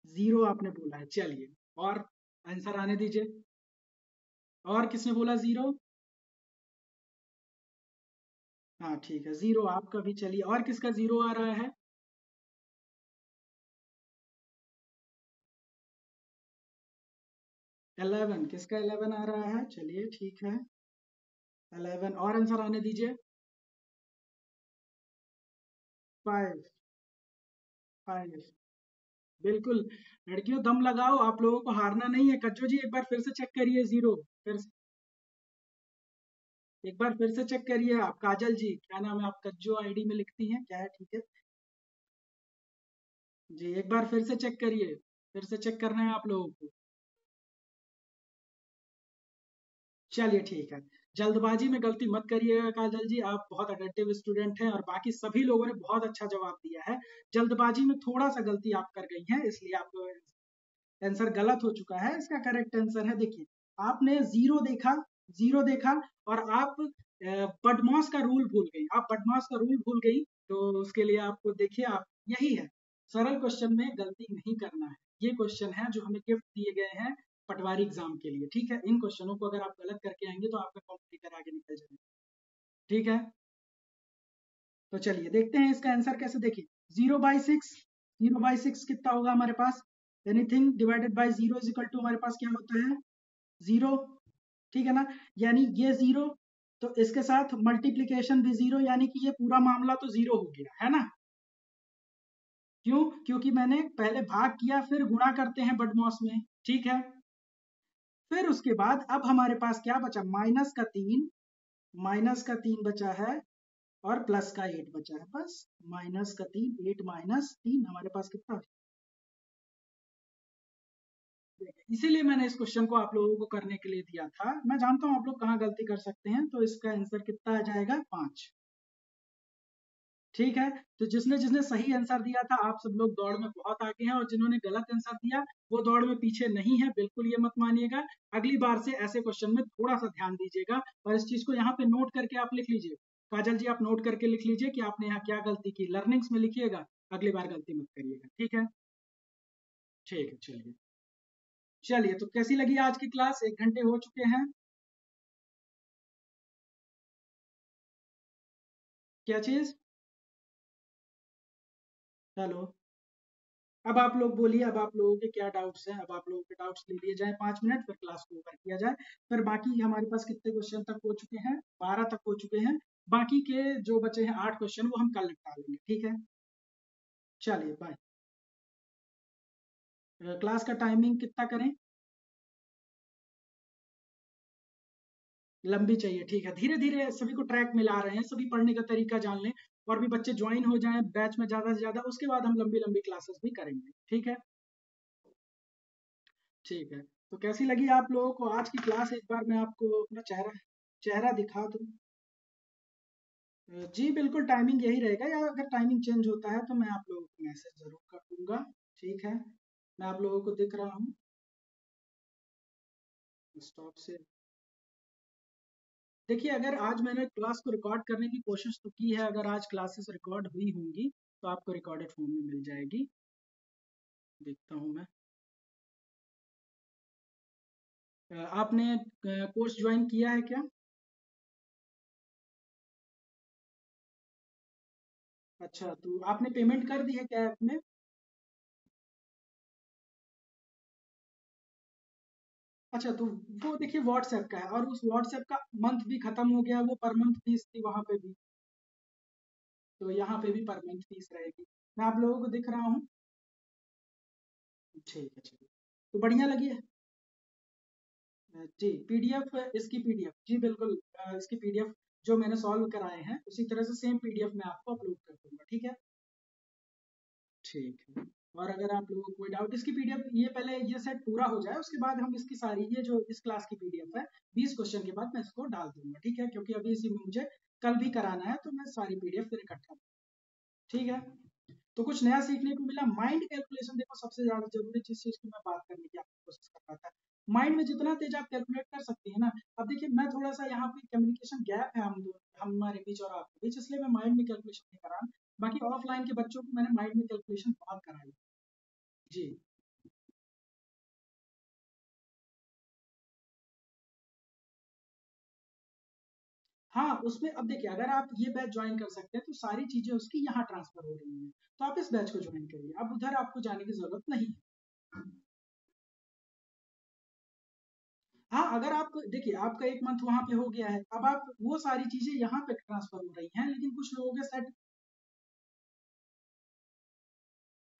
0 आपने बोला है, चलिए और आंसर आने दीजिए। और किसने बोला 0? हाँ ठीक है, 0 आपका भी। चलिए और किसका 0 आ रहा है? 11, किसका 11 आ रहा है? चलिए ठीक है, 11 और आंसर आने दीजिए। 5, 5 बिल्कुल। लड़कियों दम लगाओ, आप लोगों को हारना नहीं है। कज्जो जी एक बार फिर से चेक करिए 0, फिर एक बार फिर से चेक करिए। आप काजल जी, क्या नाम है? आप कज्जो आईडी में लिखती हैं क्या है? ठीक है जी, एक बार फिर से चेक करिए, फिर से चेक करना है आप लोगों को। चलिए ठीक है, जल्दबाजी में गलती मत करिएगा काजल जी, आप बहुत अटेंटिव स्टूडेंट हैं और बाकी सभी लोगों ने बहुत अच्छा जवाब दिया है। जल्दबाजी में थोड़ा सा गलती आप कर गई हैं, इसलिए आपको आंसर गलत हो चुका है। इसका करेक्ट आंसर है, देखिए आपने 0 देखा, 0 देखा और आप बदमाश का रूल भूल गई। आप बदमाश का रूल भूल गई, तो उसके लिए आपको देखिए, आप यही है, सरल क्वेश्चन में गलती नहीं करना है। ये क्वेश्चन है जो हमें गिफ्ट दिए गए हैं पटवारी एग्जाम के लिए, ठीक है। इन क्वेश्चनों को अगर आप गलत करके आएंगे तो आपका कॉम्पिटिटर आगे निकल जाएगा, ठीक है। तो चलिए देखते हैं इसका आंसर कैसे। देखिए 0/6, 0/6 कितना होगा हमारे पास? Anything divided by 0 is equal to हमारे पास क्या होता है? 0, ठीक है ना। यानी ये 0, तो इसके साथ मल्टीप्लीकेशन भी 0, यानी कि ये पूरा मामला तो 0 हो गया है ना। क्यों? क्योंकि मैंने पहले भाग किया, फिर गुणा करते हैं बदमाश में, ठीक है। फिर उसके बाद अब हमारे पास क्या बचा? -3, -3 बचा है और +8 बचा है, बस। -3, 8 -3 हमारे पास कितना? इसीलिए मैंने इस क्वेश्चन को आप लोगों को करने के लिए दिया था। मैं जानता हूं आप लोग कहाँ गलती कर सकते हैं, तो इसका आंसर कितना आ जाएगा? 5, ठीक है। तो जिसने जिसने सही आंसर दिया था, आप सब लोग दौड़ में बहुत आगे हैं, और जिन्होंने गलत आंसर दिया वो दौड़ में पीछे नहीं है, बिल्कुल ये मत मानिएगा। अगली बार से ऐसे क्वेश्चन में थोड़ा सा ध्यान दीजिएगा, और इस चीज को यहाँ पे नोट करके आप लिख लीजिए। काजल जी आप नोट करके लिख लीजिए कि आपने यहाँ क्या गलती की, लर्निंग्स में लिखिएगा, अगली बार गलती मत करिएगा, ठीक है। ठीक है, चलिए। चलिए तो कैसी लगी आज की क्लास? 1 घंटे हो चुके हैं। क्या चीज? हेलो, अब आप लोग बोलिए, अब आप लोगों के क्या डाउट्स हैं? अब आप लोगों के डाउट्स ले लिए जाए 5 मिनट, फिर क्लास को ओवर किया जाए। फिर बाकी हमारे पास कितने क्वेश्चन तक हो चुके हैं? 12 तक हो चुके हैं। बाकी के जो बचे हैं 8 क्वेश्चन, वो हम कल निपटा लेंगे, ठीक है। चलिए बाय। क्लास का टाइमिंग कितना करें? लंबी चाहिए, ठीक है। धीरे धीरे सभी को ट्रैक में ला रहे हैं, सभी पढ़ने का तरीका जान लें, और भी बच्चे ज्वाइन हो जाएं बैच में ज्यादा से ज्यादा, उसके बाद हम लंबी लंबी क्लासेस भी करेंगे, ठीक है। ठीक है, तो कैसी लगी आप लोगों को आज की क्लास? एक बार मैं आपको अपना चेहरा चेहरा दिखा दूं। जी बिल्कुल, टाइमिंग यही रहेगा, या अगर टाइमिंग चेंज होता है तो मैं आप लोगों को मैसेज जरूर कर दूंगा, ठीक है। मैं आप लोगों को दिख रहा हूँ स्टॉप से। देखिए, अगर आज मैंने क्लास को रिकॉर्ड करने की कोशिश तो की है, अगर आज क्लासेस रिकॉर्ड हुई होंगी तो आपको रिकॉर्डेड फॉर्म में मिल जाएगी। देखता हूँ मैं। आपने कोर्स ज्वाइन किया है क्या? अच्छा, तो आपने पेमेंट कर दी है क्या ऐप में? अच्छा, तो वो देखिए व्हाट्सएप का है, और उस व्हाट्सएप का मंथ भी खत्म हो गया, वो पर मंथ फीस थी वहां पे भी, तो यहाँ पे भी पर मंथ फीस रहेगी। मैं आप लोगों को दिख रहा हूँ, ठीक है चलिए। तो बढ़िया लगी है। जी पीडीएफ, इसकी पीडीएफ, जी बिल्कुल, इसकी पीडीएफ जो मैंने सॉल्व कराए हैं उसी तरह से सेम पीडीएफ मैं आपको अपलोड कर दूंगा, ठीक है। ठीक है, और अगर आप लोगों को कोई डाउट, इसकी पीडीएफ, ये पहले ये सेट पूरा हो जाए, उसके बाद हम इसकी सारी, ये जो इस क्लास की पीडीएफ है 20 क्वेश्चन के बाद मैं इसको डाल दूंगा, ठीक है, क्योंकि अभी इसी में मुझे कल भी कराना है, तो मैं सारी पीडीएफ फिर इकट्ठा, ठीक है। तो कुछ नया सीखने को मिला। माइंड कैलकुलेशन, देखो सबसे ज्यादा जरूरी जिस चीज की मैं बात करने की आपको कोशिश कर रहा था, माइंड में जितना तेज आप कैलकुलेट कर सकती है ना। अब देखिए, मैं थोड़ा सा यहाँ पे कम्युनिकेशन गैप है हम दो, हमारे बीच और आपके बीच, इसलिए मैं माइंड में कैलकुलेशन नहीं कर रहा। बाकी ऑफलाइन के बच्चों को मैंने माइंड में कैलकुलेशन बहुत कराई। जी हाँ, उसमें अब देखिए, अगर आप ये बैच ज्वाइन कर सकते हैं तो सारी चीजें उसकी यहाँ ट्रांसफर हो रही हैं, तो आप इस बैच को ज्वाइन करिए, अब उधर आपको जाने की जरूरत नहीं है। हाँ, अगर आप देखिए, आपका 1 मंथ वहाँ पे हो गया है, अब आप वो सारी चीज़ें यहाँ पे ट्रांसफ़र हो रही हैं, लेकिन कुछ लोगों के सेट।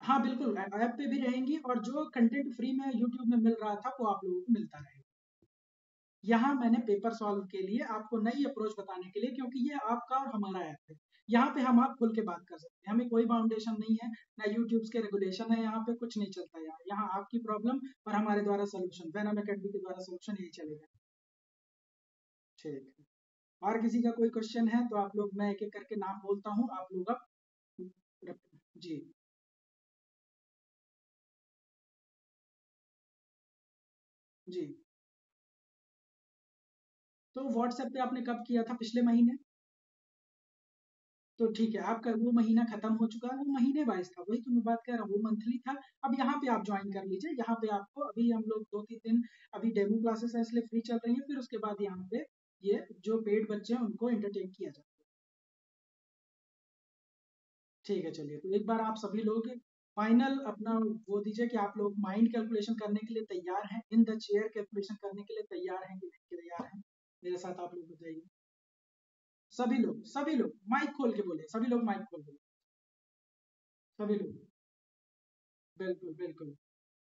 हाँ, बिल्कुल ऐप पे भी रहेंगी, और जो कंटेंट फ्री में यूट्यूब में मिल रहा था, वो आप लोगों को मिलता रहेगा। यहाँ मैंने पेपर सॉल्व के लिए आपको नई अप्रोच बताने के लिए, क्योंकि ये आपका और हमारा ऐप है। यहाँ पे हम आप खुल के बात कर सकते हैं, हमें कोई बाउंडेशन नहीं है, ना यूट्यूब के रेगुलेशन है, यहाँ पे कुछ नहीं चलता यार। यहाँ आपकी प्रॉब्लम और हमारे द्वारा सोल्यूशन, वैनम एकेडमी के द्वारा सोल्यूशन यही चलेगा। ठीक है। और किसी का कोई क्वेश्चन है तो आप लोग, मैं एक एक करके नाम बोलता हूँ, आप लोग अब जी। जी, तो व्हाट्सएप पे आपने कब किया था, पिछले महीने? तो ठीक है, आपका वो महीना खत्म हो चुका है, वो महीने वाइज था, वही तो मैं बात कर रहा हूँ, वो मंथली था। अब यहाँ पे आप ज्वाइन कर लीजिए, यहाँ पे आपको अभी हम लोग 2-3 दिन अभी डेमो क्लासेस है, इसलिए फ्री चल रही है, फिर उसके बाद यहाँ पे ये जो पेड बच्चे हैं उनको एंटरटेन किया जाता है। ठीक है, चलिए, तो एक बार आप सभी लोग फाइनल अपना वो दीजिए कि आप लोग माइंड कैलकुलेशन करने के लिए तैयार हैं, इन द चेयर कैलकुलेशन करने के लिए तैयार हैं कि नहीं तैयार हैं, मेरे साथ आप लोग बताइए। सभी लोग माइक खोल के बोले, सभी लोग माइक खोल बोले, सभी लोग। बिल्कुल बिल्कुल,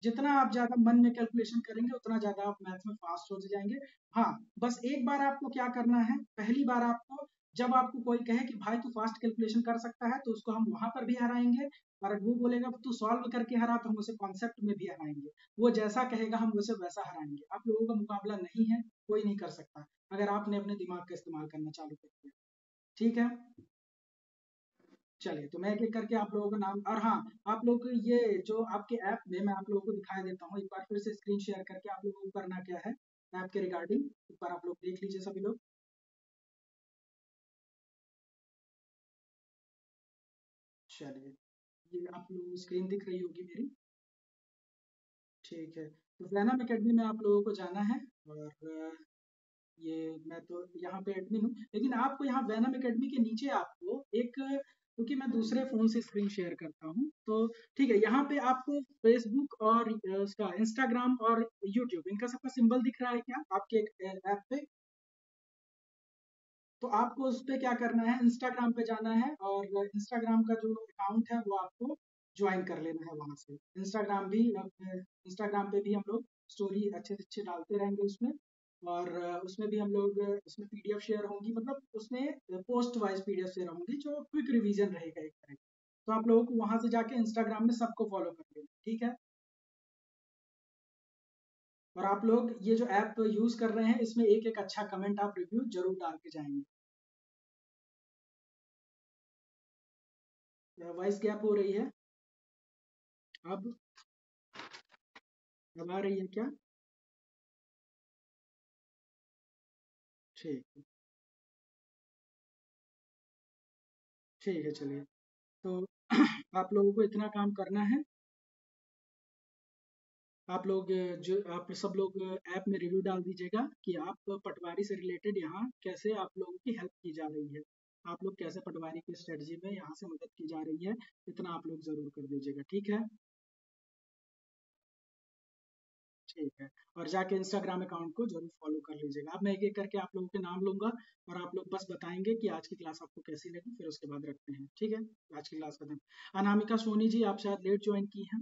जितना आप ज्यादा मन में कैलकुलेशन करेंगे उतना ज्यादा आप मैथ में फास्ट हो जाएंगे। हाँ, बस एक बार आपको क्या करना है, पहली बार आपको, जब आपको कोई कहे कि भाई तू फास्ट कैलकुलेशन कर सकता है, तो उसको हम वहां पर भी हराएंगे, और वो बोलेगा तू सॉल्व करके हरा, तो हम उसे कॉन्सेप्ट में भी हराएंगे। वो जैसा कहेगा हम उसे वैसा हराएंगे, आप लोगों का मुकाबला नहीं है, कोई नहीं कर सकता, अगर आपने अपने दिमाग का इस्तेमाल करना चालू कर दिया। ठीक है, चलिए, तो मैं एक एक करके आप लोगों का नाम, और हाँ, आप लोग को ये जो आपके ऐप में मैं आप लोगों को दिखाई देता हूँ, एक बार फिर से स्क्रीन शेयर करके आप लोगों को करना क्या है ऐप के रिगार्डिंग, एक बार आप लोग देख लीजिए सभी लोग। चलिए, ये आप लोगों को स्क्रीन दिख रही होगी मेरी। ठीक है, तो वैनम एकेडमी में आप लोगों को जाना है, और ये मैं तो यहाँ पे एडमिन हूँ, लेकिन आपको यहाँ वैनम एकेडमी के नीचे आपको एक, क्योंकि मैं दूसरे फ़ोन से स्क्रीन शेयर करता हूँ, तो ठीक है, यहाँ पे आपको फेसबुक और उसका इंस्टाग्राम और यूट्यूब, इनका सबका सिंबल दिख रहा है क्या आपके ऐप पे? तो आपको उस पे क्या करना है, इंस्टाग्राम पे जाना है, और इंस्टाग्राम का जो अकाउंट है वो आपको ज्वाइन कर लेना है वहां से। इंस्टाग्राम पे भी हम लोग स्टोरी अच्छे से अच्छे डालते रहेंगे उसमें, और उसमें भी हम लोग उसमें पीडीएफ शेयर होंगी, मतलब उसमें पोस्ट वाइज पीडीएफ शेयर होंगी जो क्विक रिवीजन रहेगा एक तरह का। तो आप लोगों को वहां से जाके इंस्टाग्राम में सबको फॉलो कर लेना, ठीक है। और आप लोग ये जो ऐप यूज कर रहे हैं, इसमें एक एक अच्छा कमेंट आप रिव्यू जरूर डाल के जाएंगे। वॉइस गैप हो रही है, अब अब आ रही है क्या? ठीक है, ठीक है, चलिए, तो आप लोगों को इतना काम करना है, आप लोग जो आप सब लोग ऐप में रिव्यू डाल दीजिएगा कि आप पटवारी से रिलेटेड यहाँ कैसे आप लोगों की हेल्प की जा रही है, आप लोग कैसे पटवारी की स्ट्रेटजी में यहाँ से मदद की जा रही है, इतना आप लोग जरूर कर दीजिएगा, ठीक है। ठीक है, और जाके इंस्टाग्राम अकाउंट को जरूर फॉलो कर लीजिएगा। अब मैं एक एक करके आप लोगों के नाम लूंगा, और आप लोग बस बताएंगे कि आज की क्लास आपको कैसी लगी, फिर उसके बाद रखते हैं, ठीक है। आज की क्लास खत्म। अनामिका सोनी जी, आप शायद लेट ज्वाइन की हैं।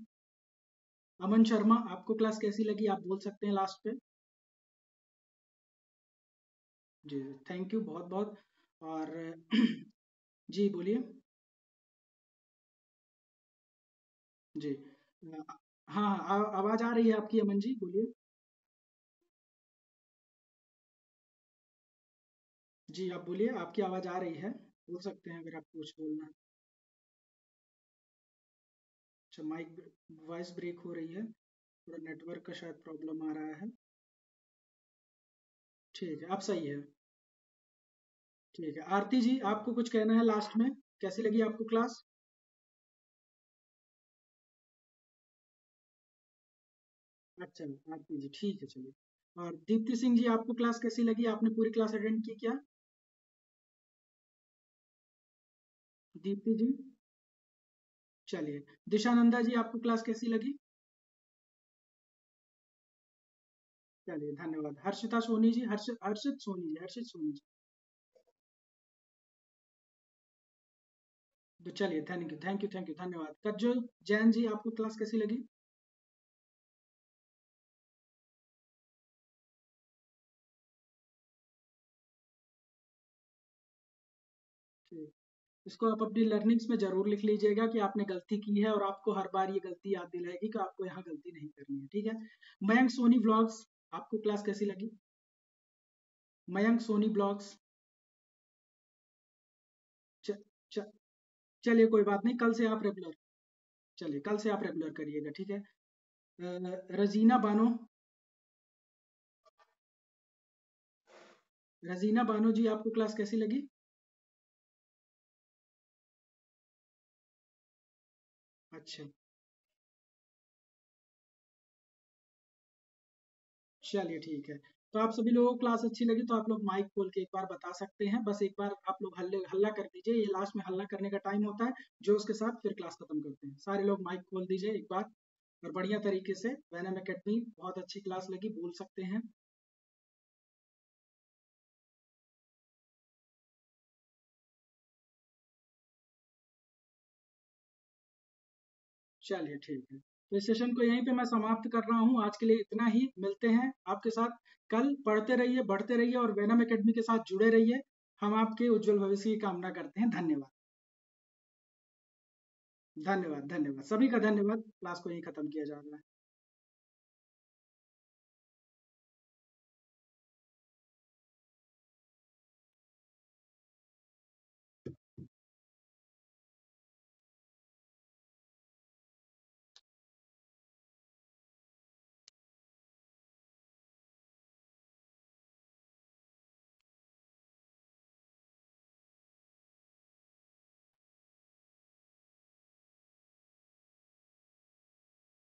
अमन शर्मा, आपको क्लास कैसी लगी, आप बोल सकते हैं लास्ट पे। जी, थैंक यू बहुत बहुत। और जी बोलिए। जी, हाँ हाँ, आवाज आ रही है आपकी अमन जी, बोलिए। जी, आप बोलिए, आपकी आवाज आ रही है, बोल सकते हैं अगर आपको कुछ बोलना है। अच्छा, माइक वॉइस ब्रेक हो रही है, थोड़ा नेटवर्क का शायद प्रॉब्लम आ रहा है। ठीक है, अब सही है। ठीक है, आरती जी, आपको कुछ कहना है लास्ट में? कैसी लगी आपको क्लास? अच्छा, आरती जी ठीक है, चलिए। और दीप्ति सिंह जी, आपको क्लास कैसी लगी? आपने पूरी क्लास अटेंड की क्या? दीप्ति जी, चलिए। दिशानंदा जी, आपको क्लास कैसी लगी? चलिए, धन्यवाद। हर्षिता सोनी जी, हर्षित सोनी जी, हर्षित सोनी जी। तो चलिए, thank you, thank you, thank you, धन्यवाद। कज्जल जैन जी, आपको क्लास कैसी लगी? ठीक। इसको आप अपनी लर्निंग्स में जरूर लिख लीजिएगा कि आपने गलती की है, और आपको हर बार ये गलती याद दिलाएगी कि आपको यहाँ गलती नहीं करनी है, ठीक है। मयंक सोनी ब्लॉग्स, आपको क्लास कैसी लगी? मयंक सोनी ब्लॉग्स। च, च, चलिए, कोई बात नहीं, कल से आप रेगुलर, चलिए कल से आप रेगुलर करिएगा, ठीक है। रजीना बानो, रजीना बानो जी, आपको क्लास कैसी लगी? अच्छा, चलिए ठीक है। तो आप सभी लोगों को क्लास अच्छी लगी तो आप लोग माइक खोल के एक बार बता सकते हैं। बस एक बार आप लोग हल्ले हल्ला कर दीजिए, ये लास्ट में हल्ला करने का टाइम होता है, जो उसके साथ फिर क्लास खत्म करते हैं। सारे लोग माइक खोल दीजिए एक बार, और बढ़िया तरीके से। वैनम एकेडमी बहुत अच्छी क्लास लगी, बोल सकते हैं। चलिए ठीक है, तो इस सेशन को यहीं पे मैं समाप्त कर रहा हूँ। आज के लिए इतना ही। मिलते हैं आपके साथ कल। पढ़ते रहिए, बढ़ते रहिए, और वैनम एकेडमी के साथ जुड़े रहिए। हम आपके उज्जवल भविष्य की कामना करते हैं। धन्यवाद। धन्यवाद, धन्यवाद सभी का, धन्यवाद। क्लास को यहीं खत्म किया जा रहा है।